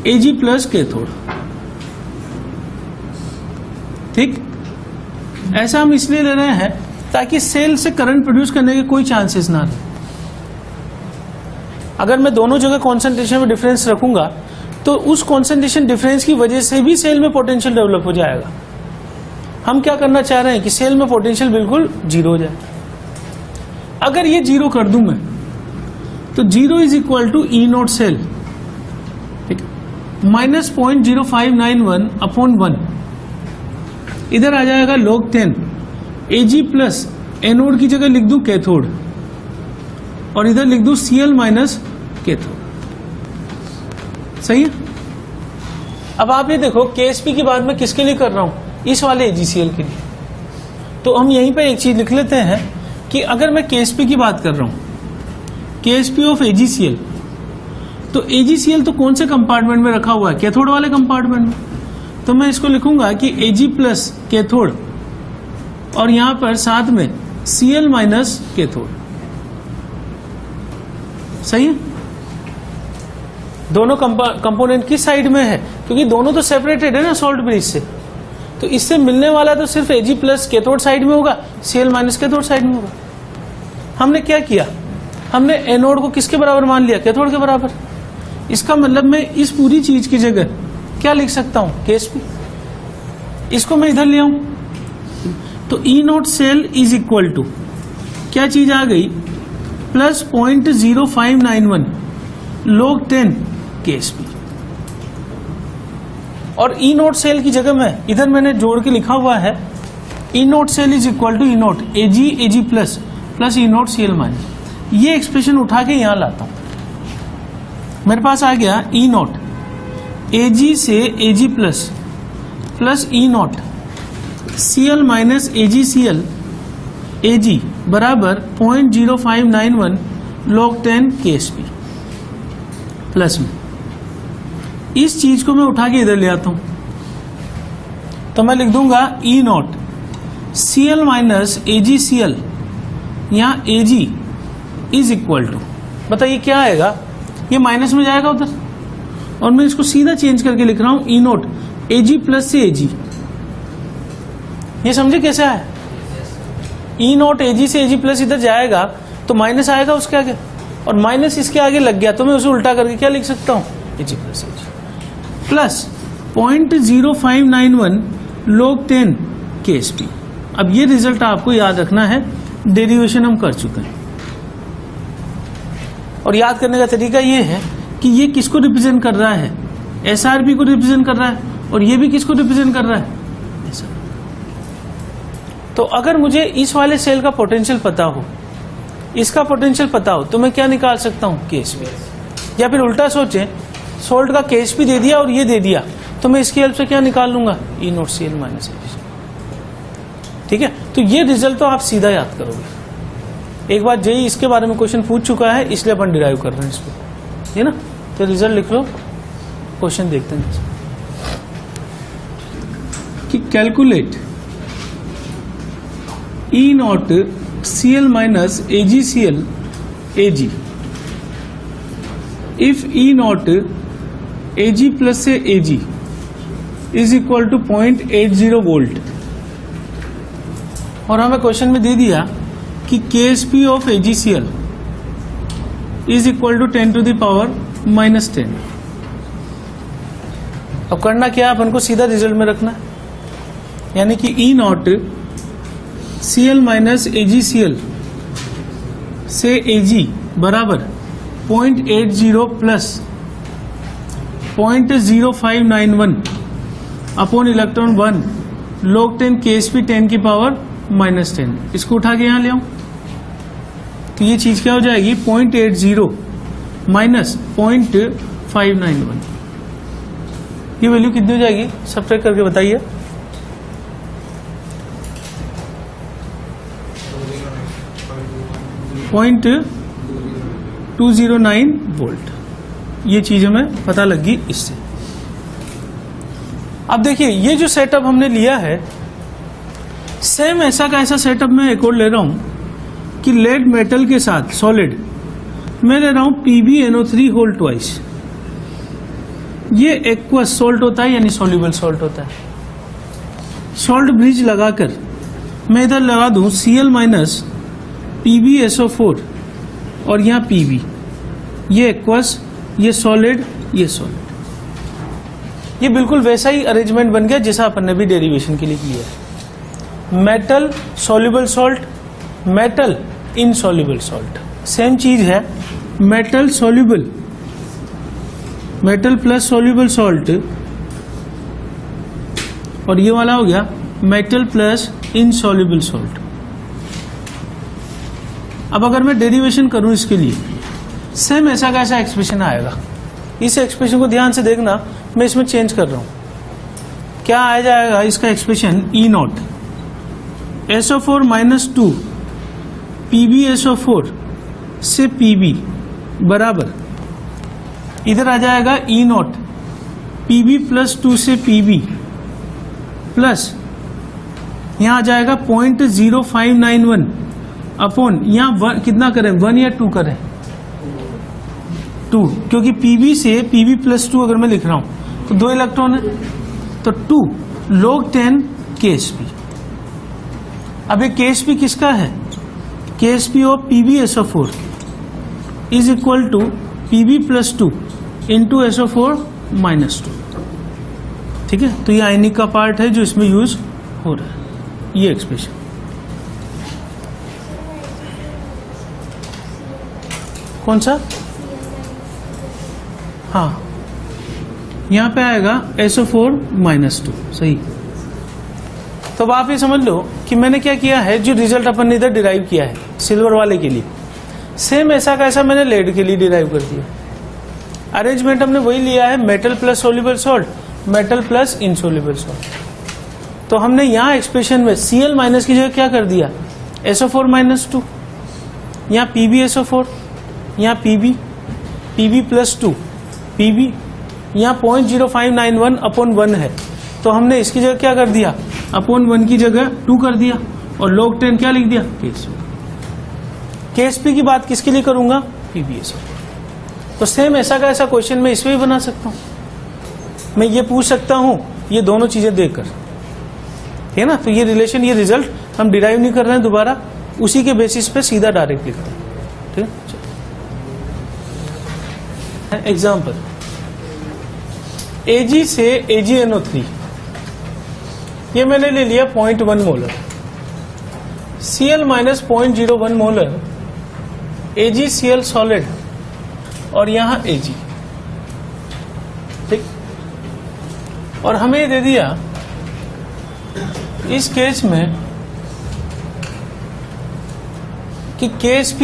Ag plus cathode. ठीक, ऐसा हम इसलिए ले रहे हैं ताकि सेल से करंट प्रोड्यूस करने के कोई चांसेस ना रहे। अगर मैं दोनों जगह कॉन्सेंट्रेशन में डिफरेंस रखूंगा तो उस कॉन्सेंट्रेशन डिफरेंस की वजह से भी सेल में पोटेंशियल डेवलप हो जाएगा। हम क्या करना चाह रहे हैं कि सेल में पोटेंशियल बिल्कुल 0 हो जाए। अगर ये 0 कर दूं मैं, तो 0 is equal to E naught cell, ठीक, माइनस 0.0591 अपॉन 1, इधर आ जाएगा log 10 Ag प्लस एनोड की जगह लिख दूं कैथोड, और इधर लिख दूं Cl माइनस कैथोड। सही है। अब आप ये देखो केएसपी की बात मैं किसके लिए कर रहा हूं, इस वाले AgCl के लिए। तो हम यहीं पे एक चीज लिख लेते हैं कि अगर मैं केएसपी की बात कर रहा हूं KSP ऑफ AgCl। तो AgCl तो कौन से कंपार्टमेंट में रखा हुआ है? कैथोड वाले कंपार्टमेंट में। तो मैं इसको लिखूंगा कि Ag प्लस कैथोड और यहां पर साथ में Cl माइनस कैथोड। सही है? दोनों कंपोनेंट किस साइड में है? क्योंकि दोनों तो सेपरेटेड है ना सॉल्ट ब्रिज से, तो इससे मिलने वाला तो सिर्फ Ag प्लस कैथोड साइड में होगा, Cl माइनस कैथोड साइड में होगा। हमने क्या किया? हमने एनोड को किसके बराबर मान लिया? कैथोड के बराबर। इसका मतलब मैं इस पूरी चीज की जगह क्या लिख सकता हूं? KSP। इसको मैं इधर ले आऊं तो E naught cell is equal to क्या चीज आ गई? Plus 0.0591 log 10 KSP। और E नोट सेल की जगह में इधर मैंने जोड़ के लिखा हुआ है E naught cell is equal to E naught Ag plus plus E naught Cl minus. ये एक्सप्रेशन उठा के यहां लाता हूं, मेरे पास आ गया E नोट Ag से Ag plus plus E naught Cl minus AgCl Ag बराबर 0.0591 log 10 KSP प्लस में। इस चीज को मैं उठा के इधर ले आता हूं तो मैं लिख दूंगा E naught Cl minus AgCl, यहां Ag इज इक्वल टू, बताइए क्या आएगा? ये माइनस में जाएगा उधर, और मैं इसको सीधा चेंज करके लिख रहा हूं E नोट Ag प्लस से Ag। ये समझे कैसे है? E नोट Ag से Ag प्लस इधर जाएगा तो माइनस आएगा उसके आगे, और माइनस इसके आगे लग गया तो मैं उसे उल्टा करके क्या लिख सकता हूं? Ag plus Ag plus 0.0591 log 10 KSP। अब ये रिजल्ट आपको याद रखना है, डेरिवेशन हम कर चुके हैं, और याद करने का तरीका ये है कि ये किसको रिप्रेजेंट कर रहा है? SRP को रिप्रेजेंट कर रहा है, और ये भी किसको रिप्रेजेंट कर रहा है? तो अगर मुझे इस वाले सेल का पोटेंशियल पता हो, इसका पोटेंशियल पता हो, तो मैं क्या निकाल सकता हूं? KSP। या फिर उल्टा सोचें, सोल्ट का KSP दे दिया और ये दे दिया, तो मैं इसकी हेल्प से क्या निकाल लूंगा? E naught Cl minus Ag। ठीक है, तो ये रिजल्ट तो आप सीधा याद करोगे। एक बार जेई इसके बारे में क्वेश्चन पूछ चुका है, इसलिए अपन डिराइव कर रहे हैं इसको, है ना? तो रिजल्ट लिख लो, क्वेश्चन देखते हैं कि calculate E naught Cl minus AgCl Ag if E naught Ag plus से Ag is equal to 0.80 volt. और हमें क्वेश्चन में दे दिया कि KSP of AgCl is equal to 10 to the power -10। अब करना क्या है? अपन को सीधा रिजल्ट में रखना है, यानी कि E naught Cl minus AgCl से Ag बराबर 0.80 plus 0.0591 upon electron 1 log 10 KSP 10 की पावर -10। इसको उठा के यहां ले आऊं तो ये चीज क्या हो जाएगी? 0.80 माइनस 0.591। ये वैल्यू कितनी हो जाएगी? सब्ट्रैक्ट करके बताइए। Point 209 volt. ये चीज हमें पता लगी इससे। अब देखिए, ये जो सेटअप हमने लिया है, सेम ऐसा का ऐसा सेटअप मैं एक और ले रहा हूं कि लेड मेटल के साथ सॉलिड मैं ले रहा हूं PbNO3 होल ट्वाइस। ये एक्वस सॉल्ट होता है, यानी सॉल्युबल सॉल्ट होता है। सॉल्ट ब्रिज लगाकर मैं इधर लगा दूं Cl माइनस PbSO4 और यहाँ Pb, ये एक्वस, ये सॉलिड, ये सॉलिड। ये बिल्कुल वैसा ही अरेंजमेंट बन गया जैसा अपन ने भी डेरिवेशन के लिए किया है। Metal soluble salt, metal insoluble salt, same चीज है। Metal soluble, metal plus soluble salt, और ये वाला हो गया मेटल प्लस इनसॉल्युबल सॉल्ट। अब अगर मैं डेरिवेशन करूं इसके लिए, सेम ऐसा का ऐसा एक्सप्रेशन आएगा। इस एक्सप्रेशन को ध्यान से देखना, मैं इसमें चेंज कर रहा हूं। क्या आ जाएगा इसका expression? E not SO4 -2 PbSO4 से Pb बराबर इधर आ जाएगा E नॉट Pb प्लस 2 से Pb प्लस यहां आ जाएगा 0.0591 अपॉन यहां कितना करें 1 या 2 करें 2, क्योंकि Pb से Pb प्लस 2 अगर मैं लिख रहा हूं तो 2 इलेक्ट्रॉन है तो 2 log 10 Ksp। अब ये Ksp किसका है? Ksp of PbSO4 is equal to Pb plus 2 into SO4 minus 2। ठीक है, तो ये आयनिक का पार्ट है जो इसमें यूज हो रहा है, ये एक्सप्रेशन। कौन सा? हाँ, यहां पे आएगा SO4 माइनस 2, सही। तो अब आप ये समझ लो कि मैंने क्या किया है, जो रिजल्ट अपन ने इधर डिराइव किया है सिल्वर वाले के लिए, सेम ऐसा का ऐसा मैंने लेड के लिए डिराइव कर दिया। अरेंजमेंट हमने वही लिया है, metal plus soluble salt, metal plus insoluble salt. तो हमने यहां एक्सप्रेशन में Cl माइनस की जगह क्या कर दिया, SO4 माइनस 2, यहां PbSO4, यहां Pb प्लस 2 Pb, यहां 0.0591 अपॉन 1 है, तो हमने इसकी जगह क्या कर दिया, अपॉन 1 की जगह 2 कर दिया, और log 10 क्या लिख दिया, Ksp की बात किसके लिए करूंगा, PbSO4। तो सेम ऐसा का ऐसा क्वेश्चन मैं इसमें भी बना सकता हूं। मैं ये पूछ सकता हूं ये दोनों चीजें देखकर, है ना। तो ये रिलेशन, ये रिजल्ट हम डिराइव नहीं कर रहे हैं दोबारा, उसी के बेसिस पे सीधा डायरेक्ट लिखते हैं। ठीक है, एग्जाम्पल Ag से AgNO3, ये मैंने ले लिया 0.1 molar, Cl minus 0.01 molar AgCl solid, और यहां Ag। ठीक, और हमें दे दिया इस केस में कि Ksp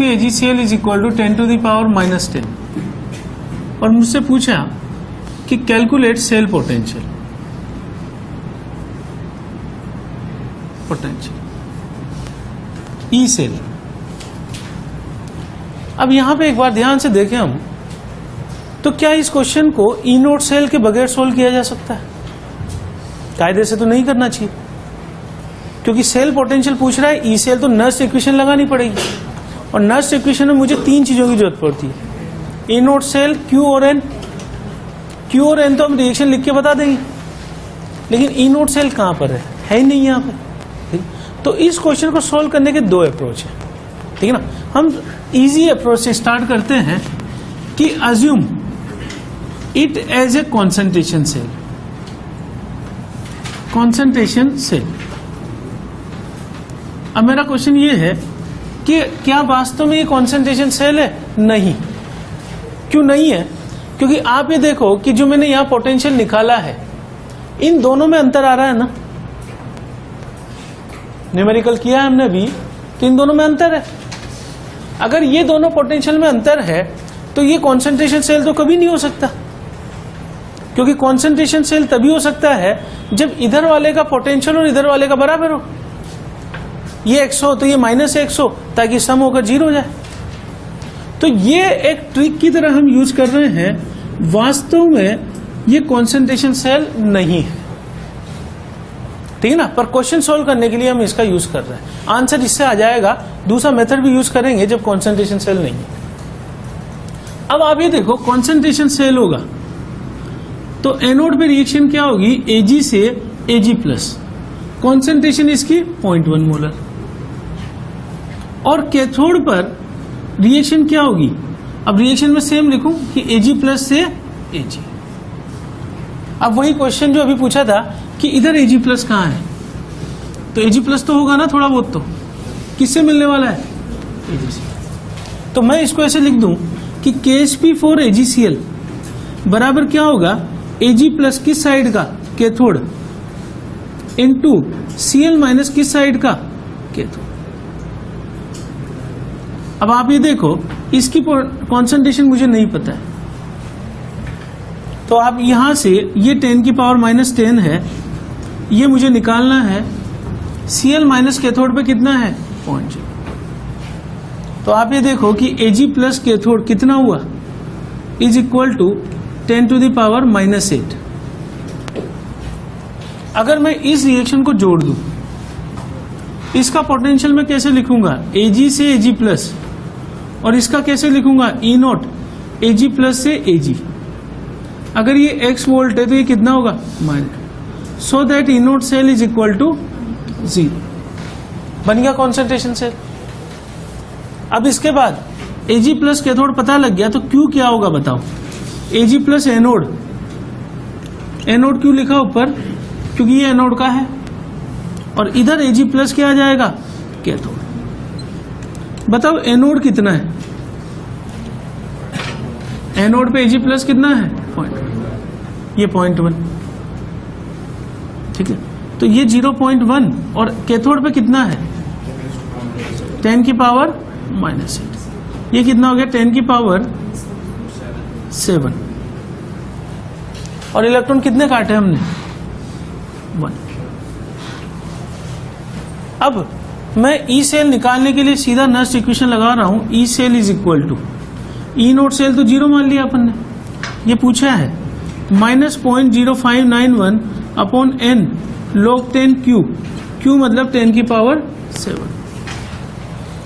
AgCl is equal to 10 to the power minus 10, और मुझसे पूछा कि calculate cell potential E cell. अब यहां पे एक बार ध्यान से देखें हम, तो क्या इस क्वेश्चन को ई नोट सेल के बगैर सोल्व किया जा सकता है? कायदे से तो नहीं करना चाहिए, क्योंकि सेल पोटेंशियल पूछ रहा है, ई सेल तो नर्स इक्वेशन लगानी पड़ेगी, और नर्स इक्वेशन में मुझे 3 चीजों की जरूरत पड़ती है, ई नोट सेल, क्यू और एन। क्यू और एन तो हम रिएक्शन लिख के बता देंगे, लेकिन ई नोट सेल कहां पर है ही नहीं यहां पे। तो इस क्वेश्चन को सोल्व करने के 2 अप्रोच है, ठीक है ना। हम इजी अप्रोच से स्टार्ट करते हैं कि assume it as a concentration cell. Concentration cell, अब मेरा क्वेश्चन ये है कि क्या वास्तव में ये कॉन्सेंट्रेशन सेल है? नहीं। क्यों नहीं है? क्योंकि आप ये देखो कि जो मैंने यहां पोटेंशियल निकाला है, इन दोनों में अंतर आ रहा है ना, न्यूमेरिकल किया है हमने अभी, तो इन दोनों में अंतर है। अगर ये दोनों पोटेंशियल में अंतर है तो ये कॉन्सेंट्रेशन सेल तो कभी नहीं हो सकता, क्योंकि कॉन्सेंट्रेशन सेल तभी हो सकता है जब इधर वाले का पोटेंशियल और इधर वाले का बराबर हो। ये 100 तो ये माइनस 100, ताकि सम होकर 0 हो जाए। तो ये एक ट्रिक की तरह हम यूज कर रहे हैं, वास्तव में ये कॉन्सेंट्रेशन सेल नहीं है, ठीक है ना। पर क्वेश्चन सोल्व करने के लिए हम इसका यूज कर रहे हैं, आंसर इससे आ जाएगा। दूसरा मेथड भी यूज करेंगे जब कॉन्सेंट्रेशन सेल नहीं है। अब आप ये देखो, कॉन्सेंट्रेशन सेल होगा तो एनोड पे रिएक्शन क्या होगी, Ag से Ag प्लस, कॉन्सेंट्रेशन इसकी 0.1 मोलर, और कैथोड पर रिएक्शन क्या होगी, अब रिएक्शन में सेम लिखूं कि Ag प्लस से Ag। अब वही क्वेश्चन जो अभी पूछा था कि इधर Ag प्लस कहां है, तो Ag प्लस तो होगा ना थोड़ा बहुत, तो किससे मिलने वाला है, Ag से। तो मैं इसको ऐसे लिख दूं कि Ksp फॉर AgCl बराबर क्या होगा, Ag प्लस किस साइड का, कैथोड, इनटू Cl माइनस किस साइड का, कैथोड। अब आप ये देखो, इसकी कॉन्सेंट्रेशन मुझे नहीं पता है, तो आप यहां से ये 10 की पावर माइनस 10 है, ये मुझे निकालना है Cl माइनस कैथोड पे कितना है 0.0। तो आप ये देखो कि Ag प्लस कैथोड कितना हुआ is equal to 10 to the power -8। अगर मैं इस रिएक्शन को जोड़ दूं, इसका पोटेंशियल मैं कैसे लिखूंगा Ag से Ag प्लस, और इसका कैसे लिखूंगा E नॉट Ag प्लस से Ag। अगर ये x वोल्ट है तो ये कितना होगा minus, so that E naught cell is equal to 0। बन गया कॉन्सेंट्रेशन सेल। अब इसके बाद Ag प्लस कैथोड पता लग गया तो Q क्या होगा बताओ। Ag प्लस एनोड, एनोड क्यों लिखा ऊपर, क्योंकि ये एनोड का है, और इधर Ag प्लस क्या आ जाएगा कैथोड। बताओ एनोड कितना है, एनोड पे Ag प्लस कितना है 0.1, ये 0.1, ठीक है। तो ये 0.1 और कैथोड पे कितना है 10 की पावर -8, ये कितना हो गया 10 की पावर 7, और इलेक्ट्रॉन कितने काटे हमने 1। अब मैं ई सेल निकालने के लिए सीधा नस्ट इक्वेशन लगा रहा हूं, E cell is equal to E naught cell तो 0 मान लिया अपन ने, ये पूछा है -0.0591 upon n log 10 Q, Q मतलब 10 की पावर 7,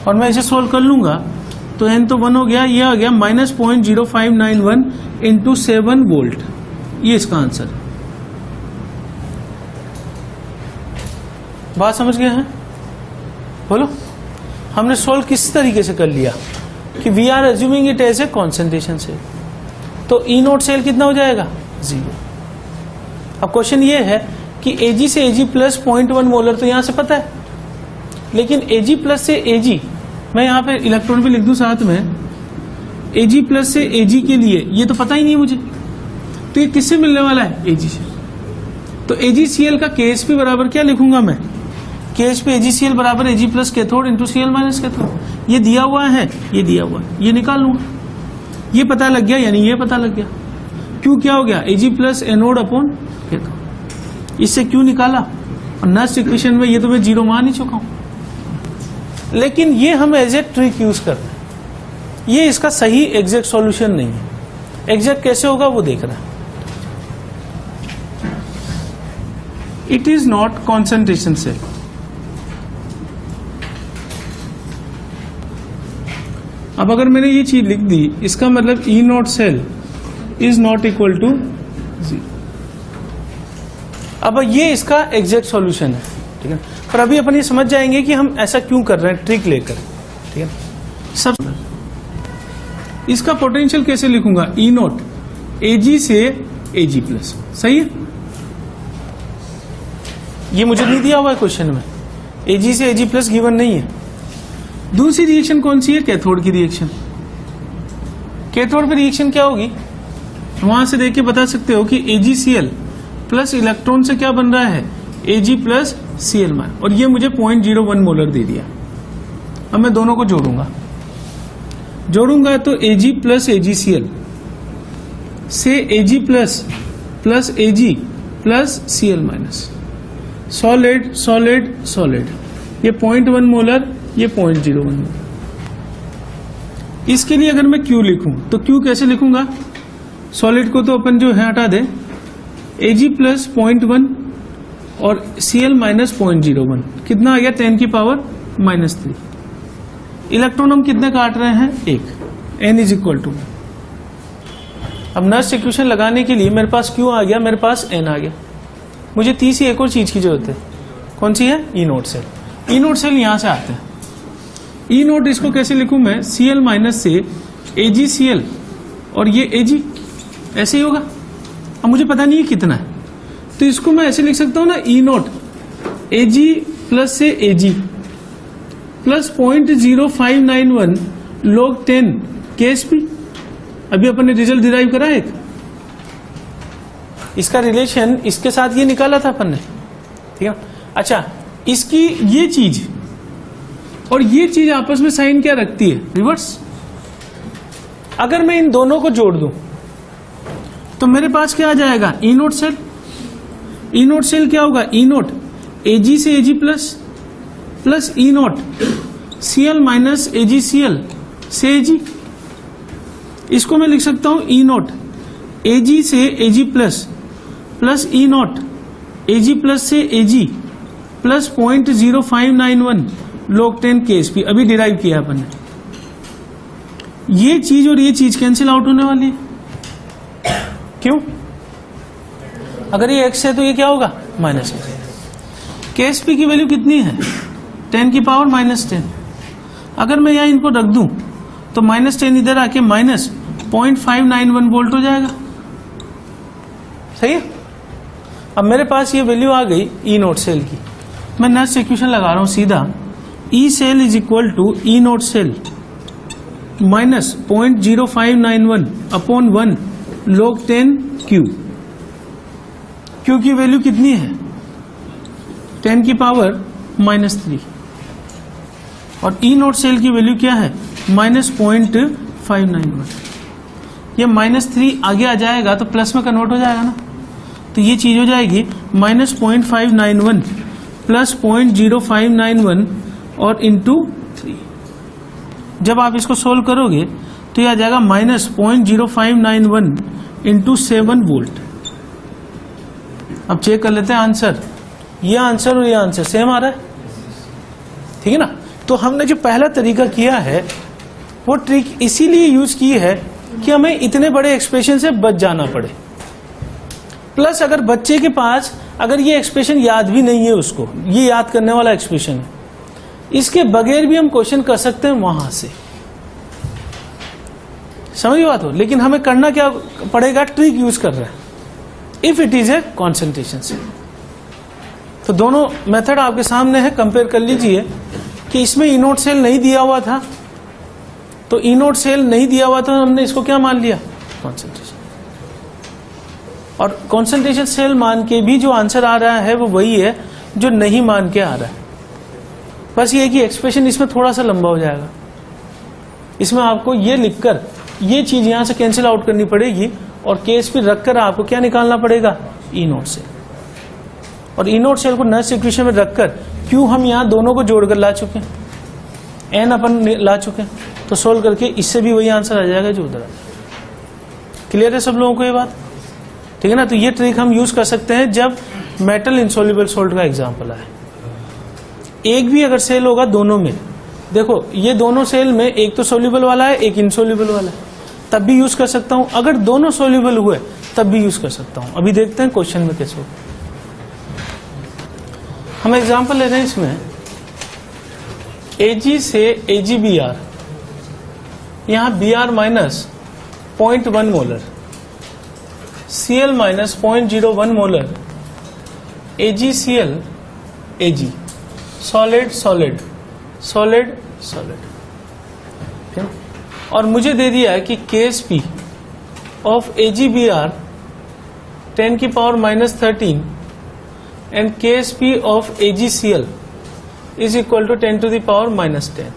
और मैं इसे सोल्व कर लूंगा तो n तो 1 हो गया, ये आ गया -0.0591 इंटू 7 वोल्ट, ये इसका आंसर है। बात समझ गए हैं, बोलो। हमने सोल्व किस तरीके से कर लिया कि we are assuming it as a concentration cell, तो ई नोट सेल कितना हो जाएगा 0। अब क्वेश्चन ये है कि Ag से Ag प्लस 0.1 मोलर तो यहां से पता है, लेकिन Ag प्लस से Ag, मैं यहां पे इलेक्ट्रॉन भी लिख दूं साथ में, Ag प्लस से Ag के लिए ये तो पता ही नहीं है मुझे, तो ये किससे मिलने वाला है Ag से। तो AgCl का KSP बराबर क्या लिखूंगा मैं, KSP AgCl बराबर Ag plus cathode into Cl minus cathode. ये दिया हुआ है, ये दिया हुआ है, ये निकाल लूंगा, ये पता लग गया, यानी ये पता लग गया। Q क्या हो गया Ag plus anode upon cathode, इससे Q निकाला, और नस्ट इक्वेशन में ये तो मैं 0 मान ही चुका हूं, लेकिन ये हम एज ए ट्रिक यूज कर रहे हैं, ये इसका सही एग्जैक्ट सॉल्यूशन नहीं है। एग्जैक्ट कैसे होगा वो देख रहा है। It is not concentration cell. अब अगर मैंने ये चीज लिख दी, इसका मतलब E naught cell is not equal to 0। अब ये इसका एग्जैक्ट सॉल्यूशन है, ठीक है। पर अभी अपन ये समझ जाएंगे कि हम ऐसा क्यों कर रहे हैं ट्रिक लेकर, ठीक है। सब इसका पोटेंशियल कैसे लिखूंगा, ई नॉट Ag से Ag प्लस, सही है। ये मुझे नहीं दिया हुआ है क्वेश्चन में, Ag से Ag प्लस गिवन नहीं है। दूसरी रिएक्शन कौन सी है, कैथोड की रिएक्शन। कैथोड पे रिएक्शन क्या होगी, वहां से देख के बता सकते हो कि AgCl प्लस इलेक्ट्रॉन से क्या बन रहा है Ag प्लस Cl माइन, और ये मुझे 0.01 मोलर दे दिया। अब मैं दोनों को जोड़ूंगा तो Ag प्लस AgCl से Ag plus plus Ag plus Cl minus, solid solid solid, ये 0.1 मोलर, ये 0.01 मोलर। इसके लिए अगर मैं Q लिखूं तो Q कैसे लिखूंगा, सॉलिड को तो अपन जो है हटा दे, Ag प्लस 0.1 और Cl माइनस 0.01, कितना आ गया 10 की पावर -3। इलेक्ट्रॉन हम कितने काट रहे हैं, 1, n इज इक्वल टू। अब नस्ट इक्वेशन लगाने के लिए मेरे पास Q आ गया, मेरे पास n आ गया। मुझे तीसरी एक और चीज की जरूरत है, कौन सी है, ई naught cell. E naught cell यहां से आते हैं, ई नोट इसको कैसे लिखूं मैं, Cl माइनस से AgCl और ये Ag, ऐसे ही होगा। अब मुझे पता नहीं है कितना है, तो इसको मैं ऐसे लिख सकता हूं ना, ई नोट Ag प्लस से Ag प्लस 0.0591 log 10 KSP। अभी अपन ने रिजल्ट डिराइव करा है, इसका रिलेशन इसके साथ ये निकाला था अपन ने, ठीक है। अच्छा, इसकी ये चीज और ये चीज आपस में साइन क्या रखती है, रिवर्स। अगर मैं इन दोनों को जोड़ दूं तो मेरे पास क्या आ जाएगा, E naught cell. E naught cell क्या होगा, ई नोट Ag से Ag plus plus E not Cl minus AgCl से Ag। इसको मैं लिख सकता हूं ई नॉट Ag से Ag plus E not Ag plus से Ag प्लस 0.0591 log 10 Ksp। अभी डिराइव किया अपन ने। ये चीज और ये चीज कैंसिल आउट होने वाली है। क्यों? अगर ये x है तो ये क्या होगा? Minus x। Ksp की वैल्यू कितनी है? 10 की पावर -10। अगर मैं यहां इनको रख दूं तो -10 इधर आके -0.591 वोल्ट हो जाएगा। सही है? अब मेरे पास ये वैल्यू आ गई ई नोट सेल की। मैं नेक्स्ट इक्वेशन लगा रहा हूं सीधा, E cell is equal to E naught cell minus 0.0591 upon 1 log 10 Q। Q की वैल्यू कितनी है? 10 की पावर -3 और ई नोट सेल की वैल्यू क्या है? -0.591। ये -3 आगे आ जाएगा तो प्लस में कन्वर्ट हो जाएगा ना, तो ये चीज हो जाएगी -0.591 प्लस 0.0591 और इंटू 3। जब आप इसको सोल्व करोगे तो ये आ जाएगा -0.0591 इंटू 7 वोल्ट। अब चेक कर लेते हैं आंसर। ये आंसर और ये आंसर सेम आ रहा है, ठीक है ना। तो हमने जो पहला तरीका किया है वो ट्रिक इसीलिए यूज की है कि हमें इतने बड़े एक्सप्रेशन से बच जाना पड़े। प्लस अगर बच्चे के पास अगर ये एक्सप्रेशन याद भी नहीं है, उसको ये याद करने वाला एक्सप्रेशन है, इसके बगैर भी हम क्वेश्चन कर सकते हैं वहां से। समझ बात हो? लेकिन हमें करना क्या पड़ेगा? ट्रिक यूज कर रहे हैं if it is a concentration cell. तो दोनों मेथड आपके सामने है, कंपेयर कर लीजिए कि इसमें ई नोट सेल नहीं दिया हुआ था, तो ई नोट सेल नहीं दिया हुआ था, हमने इसको क्या मान लिया? कॉन्सेंट्रेशन। और कॉन्सेंट्रेशन सेल मान के भी जो आंसर आ रहा है वो वही है जो नहीं मान के आ रहा है। बस ये है कि एक्सप्रेशन इसमें थोड़ा सा लंबा हो जाएगा। इसमें आपको ये लिखकर ये चीज यहां से कैंसिल आउट करनी पड़ेगी और Ksp रखकर आपको क्या निकालना पड़ेगा? ई नोट सेल। और ई नोट सेल को नेक्स्ट इक्वेशन में रखकर Q हम यहां दोनों को जोड़कर ला चुके हैं, N अपन ला चुके हैं, तो सोल्व करके इससे भी वही आंसर आ जाएगा जो उधर आ। क्लियर है सब लोगों को ये बात? ठीक है ना। तो ये ट्रिक हम यूज कर सकते हैं जब मेटल इनसोल्युबल सोल्ट का एग्जांपल आए। एक भी अगर सेल होगा दोनों में, देखो ये दोनों सेल में एक तो सोल्यूबल वाला है एक इनसोल्युबल वाला है, तब भी यूज कर सकता हूं। अगर दोनों सोल्यूबल हुए तब भी यूज कर सकता हूं। अभी देखते हैं क्वेश्चन में कैसे हो। हम एग्जांपल ले रहे हैं इसमें Ag से AgBr, यहां Br minus 0.1 molar, Cl minus 0.01 molar, AgCl Ag, solid solid solid solid. और मुझे दे दिया है कि Ksp ऑफ AgBr 10 की power -13 and Ksp of AgCl is equal to 10 to the power -10।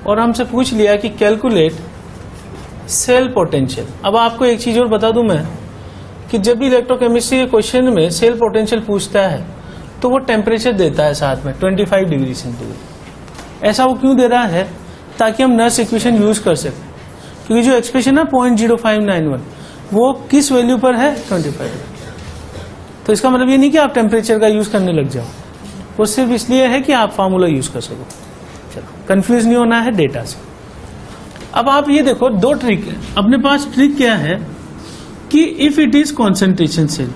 और हमसे पूछ लिया कि कैलकुलेट सेल पोटेंशियल। अब आपको एक चीज और बता दूं मैं कि जब भी इलेक्ट्रोकेमिस्ट्री के क्वेश्चन में सेल पोटेंशियल पूछता है तो वो टेम्परेचर देता है साथ में 25 डिग्री सेंटीग्रेड। ऐसा वो क्यों दे रहा है? ताकि हम नर्स इक्वेशन यूज कर सकें, क्योंकि जो एक्सप्रेशन है 0.0591 वो किस वैल्यू पर है? 25। तो इसका मतलब ये नहीं कि आप टेम्परेचर का यूज करने लग जाओ, वो सिर्फ इसलिए है कि आप फार्मूला यूज कर सको। चलो, कंफ्यूज नहीं होना है डेटा से। अब आप ये देखो, दो ट्रिक है अपने पास। ट्रिक क्या है कि if it is concentration cell,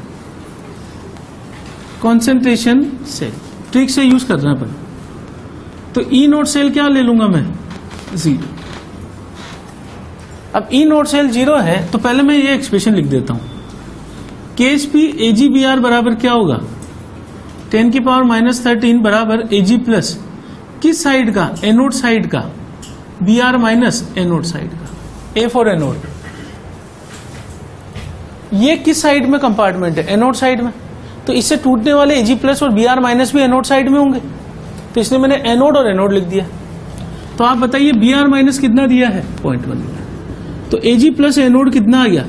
concentration cell trick से यूज कर रहे हैं अपन, तो ई नोट सेल क्या ले लूंगा मैं? 0। अब ई नोट सेल 0 है तो पहले मैं ये एक्सप्रेशन लिख देता हूं। Ksp AgBr बराबर क्या होगा? 10 की पावर -13 बराबर Ag प्लस किस साइड का? एनोड साइड का, Br माइनस एनोड साइड का। A for anode. ये किस साइड में कंपार्टमेंट है? एनोड साइड में। तो इससे टूटने वाले Ag प्लस और Br माइनस भी एनोड साइड में होंगे, तो इसलिए मैंने एनोड और एनोड लिख दिया। तो आप बताइए Br माइनस कितना दिया है? 0.1 दिया। तो Ag प्लस एनोड कितना आ गया?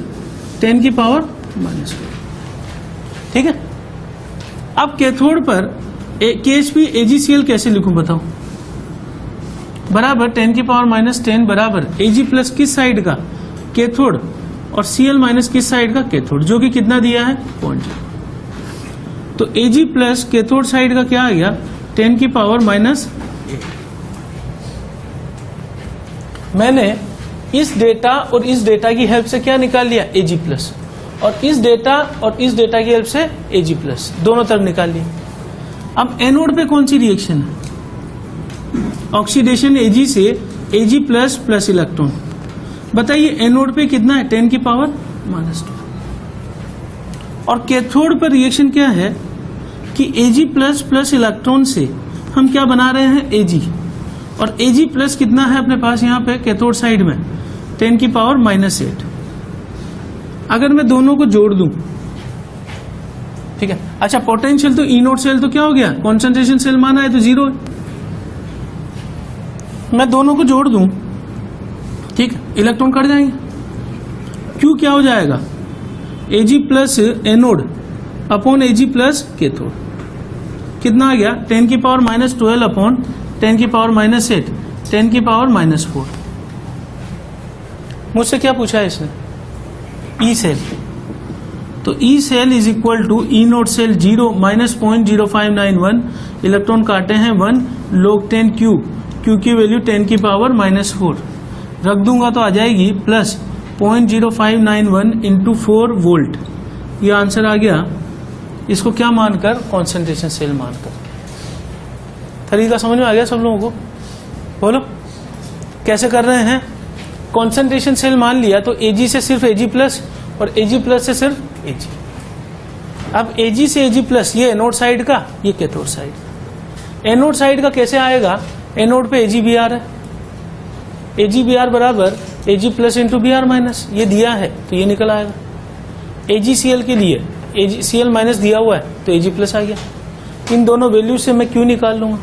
10 की पावर -2। ठीक है। अब कैथोड पर KHP AgCl कैसे लिखूं बताओ, बराबर 10 की पावर माइनस 10 बराबर Ag प्लस किस साइड का, कैथोड, और Cl माइनस किस साइड का, कैथोड, जो कि कितना दिया है 0.0। तो Ag प्लस कैथोड साइड का क्या आ गया 10 की पावर माइनस 8। मैंने इस डेटा और इस डेटा की हेल्प से क्या निकाल लिया Ag प्लस, और इस डेटा की हेल्प से Ag प्लस, दोनों तरफ निकाल लिया। अब एनोड पे कौन सी रिएक्शन है, ऑक्सीडेशन Ag से Ag प्लस प्लस इलेक्ट्रॉन। बताइए एनोड पे कितना है 10 की पावर माइनस 2। और कैथोड पर रिएक्शन क्या है कि Ag प्लस प्लस इलेक्ट्रॉन से हम क्या बना रहे हैं Ag, और Ag प्लस कितना है अपने पास यहाँ पे कैथोड साइड में 10 की पावर माइनस 8। अगर मैं दोनों को जोड़ दूं, ठीक है, अच्छा पोटेंशियल तो ई नोट सेल तो क्या हो गया, कॉन्सेंट्रेशन सेल माना है तो 0 है। मैं दोनों को जोड़ दूं, ठीक है, इलेक्ट्रॉन कट जाएंगे, क्यू क्या हो जाएगा Ag plus anode upon Ag plus cathode, कितना आ गया 10 की पावर माइनस 12 अपॉन 10 की पावर माइनस 8, 10 की पावर माइनस 4। मुझसे क्या पूछा है इसने, ई सेल, तो E cell is equal to E naught cell 0 minus 0.0591, electron काटे हैं 1 log 10 क्यू, क्यू की वैल्यू 10 की पावर माइनस 4 रख दूंगा तो आ जाएगी प्लस 0.0591 इंटू 4 वोल्ट। ये आंसर आ गया, इसको क्या मानकर, कॉन्सेंट्रेशन सेल मानकर। तरीका समझ में आ गया सब लोगों को, बोलो कैसे कर रहे हैं। कॉन्सेंट्रेशन सेल मान लिया तो Ag से सिर्फ Ag प्लस और Ag प्लस से सिर्फ Ag। अब Ag से Ag प्लस, ये एनोड साइड का, ये कैथोड साइड। एनोड साइड का कैसे आएगा, एनोड पे AgBr है, AgBr बराबर Ag plus into Br minus, ये दिया है तो ये निकल आएगा। AgCl के लिए Cl माइनस दिया हुआ है तो Ag प्लस आ गया। इन दोनों वैल्यू से मैं Q निकाल लूंगा।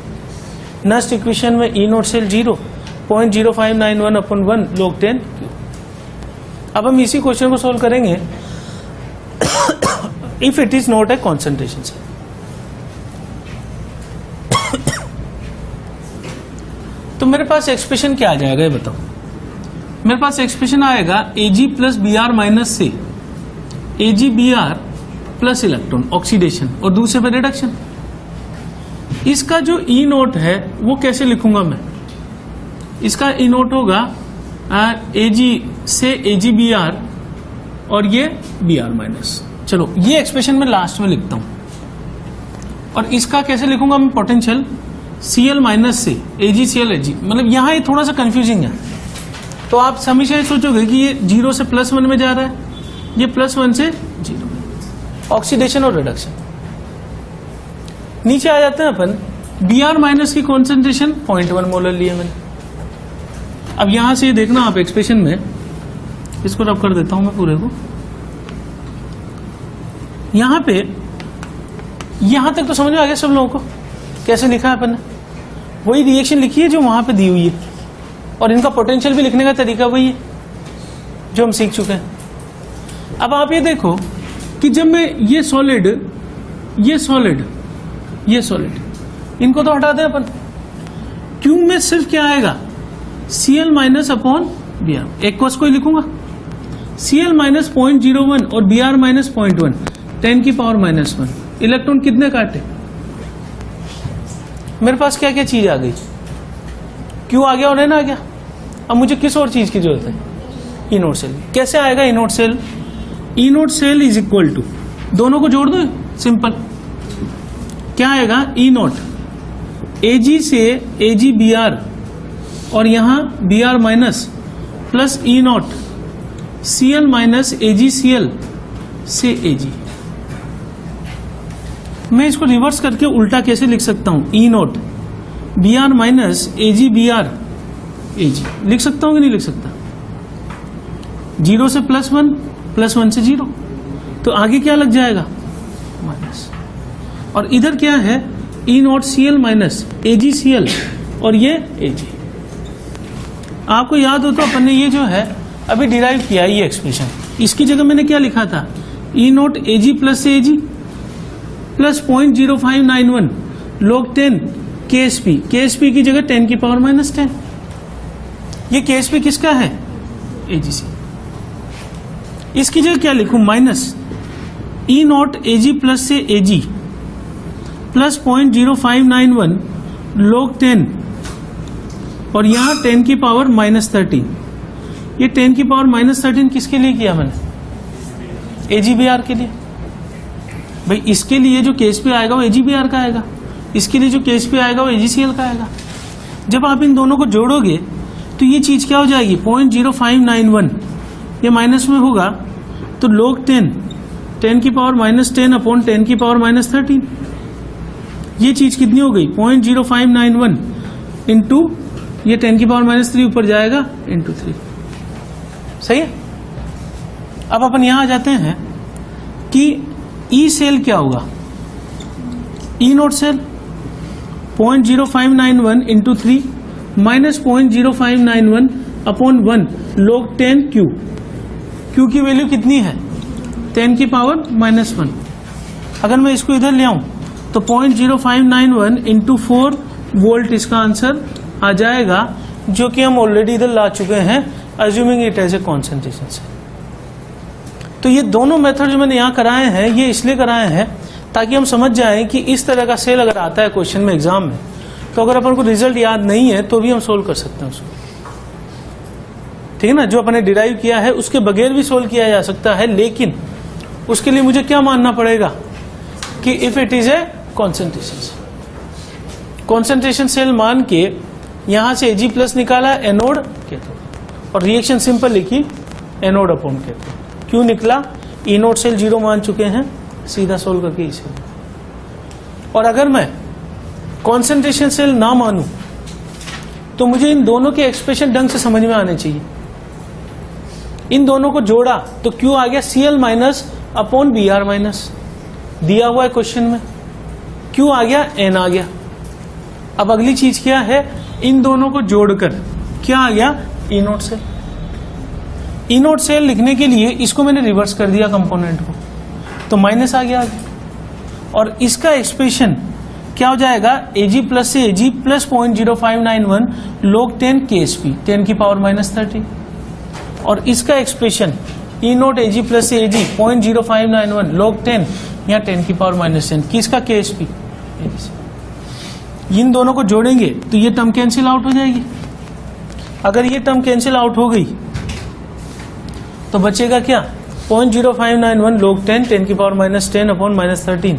नेक्स्ट इक्वेशन में ई naught cell 0.0591 upon 1 log 10 Q। अब हम इसी क्वेश्चन को सोल्व करेंगे if it is not a concentration cell. तो मेरे पास एक्सप्रेशन क्या आ जाएगा ये बताओ, मेरे पास एक्सप्रेशन आएगा Ag प्लस Br माइनस से AgBr प्लस इलेक्ट्रॉन ऑक्सीडेशन और दूसरे पे रिडक्शन। इसका जो ई नोट है वो कैसे लिखूंगा मैं, इसका ई नोट होगा Ag से AgBr और ये Br माइनस। चलो ये एक्सप्रेशन मैं लास्ट में लिखता हूं, और इसका कैसे लिखूंगा मैं, पोटेंशियल Cl माइनस से AgCl Ag, मतलब यहां ये थोड़ा सा कंफ्यूजिंग है। तो आप हमेशा सोचोगे कि ये 0 से +1 में जा रहा है, ये +1 से 0, ऑक्सीडेशन और रिडक्शन। नीचे आ जाते हैं अपन, Br माइनस की कॉन्सेंट्रेशन 0.1 मोलर लिए मैंने। अब यहां से देखना आप एक्सप्रेशन में, इसको रब कर देता हूं मैं पूरे को। यहां पे यहां तक तो समझ में आ गया सब लोगों को कैसे लिखा है अपन ने, वही रिएक्शन लिखी है जो वहां पे दी हुई है, और इनका पोटेंशियल भी लिखने का तरीका वही है जो हम सीख चुके हैं। अब आप ये देखो कि जब मैं ये सॉलिड इनको तो हटा दें अपन, क्यू में सिर्फ क्या आएगा Cl माइनस अपॉन Br, एक को ही लिखूंगा Cl माइनस 0.01 और Br माइनस 0.1, 10 की पावर माइनस 1। इलेक्ट्रॉन कितने काटे, मेरे पास क्या क्या चीज आ गई, क्यू आ गया और एन आ गया। अब मुझे किस और चीज की जरूरत है, ई नोट सेल। कैसे आएगा E naught cell, E naught cell is equal to, दोनों को जोड़ दो सिंपल, क्या आएगा ई नोट Ag से AgBr और यहां Br minus plus E naught Cl minus AgCl से Ag। मैं इसको रिवर्स करके उल्टा कैसे लिख सकता हूं, E naught Br minus AgBr Ag लिख सकता हूं कि नहीं लिख सकता, 0 से +1, +1 से 0, तो आगे क्या लग जाएगा माइनस, और इधर क्या है ई नोट Cl माइनस AgCl और ये Ag। आपको याद हो तो अपन ने ये जो है अभी डिराइव किया ये एक्सप्रेशन, इसकी जगह मैंने क्या लिखा था, ई नोट Ag प्लस से Ag plus 0.0591 log 10 KSP, KSP की जगह 10 की पावर -10। ये KSP किसका है? AGC। इसकी जगह क्या लिखूं? Minus E naught AG plus से AG प्लस 0.0591 log 10 और यहां 10 की पावर -13। ये 10 की पावर -13 किसके लिए किया मैंने? AGBR के लिए। भाई इसके लिए जो KSP आएगा वो AGBR का आएगा, इसके लिए जो KSP आएगा वो AGCL का आएगा। जब आप इन दोनों को जोड़ोगे तो ये चीज क्या हो जाएगी? 0.0591 ये माइनस में होगा तो log 10 की पावर -10 अपॉन 10 की पावर -13। ये चीज कितनी हो गई? 0.0591 इंटू ये 10 की पावर -3 ऊपर जाएगा इंटू 3। सही है। अब अपन यहां आ जाते हैं कि ई सेल क्या होगा? E naught cell 0.0591 into 3 minus 0.0591 upon 1 log 10 Q। Q की वैल्यू कितनी है? 10 की पावर -1। अगर मैं इसको इधर ले आऊं तो 0.0591 इंटू 4 वोल्ट इसका आंसर आ जाएगा, जो कि हम ऑलरेडी इधर ला चुके हैं, assuming it as a concentration cell. तो ये दोनों मेथड जो मैंने यहां कराए हैं ये इसलिए कराए हैं ताकि हम समझ जाएं कि इस तरह का सेल अगर आता है क्वेश्चन में एग्जाम में, तो अगर अपन को रिजल्ट याद नहीं है तो भी हम सोल्व कर सकते हैं उसको। ठीक है ना? जो अपने डिराइव किया है उसके बगैर भी सोल्व किया जा सकता है, लेकिन उसके लिए मुझे क्या मानना पड़ेगा कि if it is a concentration cell. Concentration cell मान के यहां से Ag प्लस निकाला, एनोड कैथोड, और रिएक्शन सिंपल लिखी, एनोड अपॉन कैथोड। क्यों निकला? ई नोट सेल 0 मान चुके हैं, सीधा सोल्व करके इसे। और अगर मैं कॉन्सेंट्रेशन सेल ना मानूं तो मुझे इन दोनों के एक्सप्रेशन ढंग से समझ में आने चाहिए। इन दोनों को जोड़ा तो Q आ गया Cl minus upon Br minus, दिया हुआ है क्वेश्चन में। Q आ गया, N आ गया। अब अगली चीज क्या है? इन दोनों को जोड़कर क्या आ गया? ई naught cell. E naught cell लिखने के लिए इसको मैंने रिवर्स कर दिया कंपोनेंट को, तो माइनस आ गया आगे। और इसका एक्सप्रेशन क्या हो जाएगा? Ag प्लस से Ag प्लस 0.0591 log 10 KSP 10 की पावर -30। और इसका expression E naught Ag plus से Ag 0.0591 log 10 या 10 की पावर -10 किसका? KSP। इन दोनों को जोड़ेंगे तो ये टर्म कैंसिल आउट हो जाएगी। अगर ये टर्म कैंसिल आउट हो गई तो बचेगा क्या? 0.0591 log 10 की पावर -10 अपॉन -13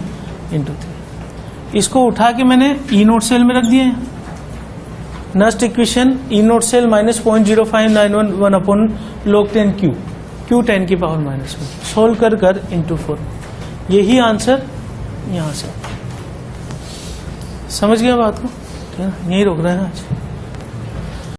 इंटू 3। इसको उठा के मैंने ई नोट सेल में रख दिए हैं। Next equation E naught cell minus 0.0591 upon log 10 Q 10 की पावर -1 सोल्व कर इंटू 4। यही आंसर यहां से। समझ गया बात को? ठीक है, यही रोक रहे हैं आज।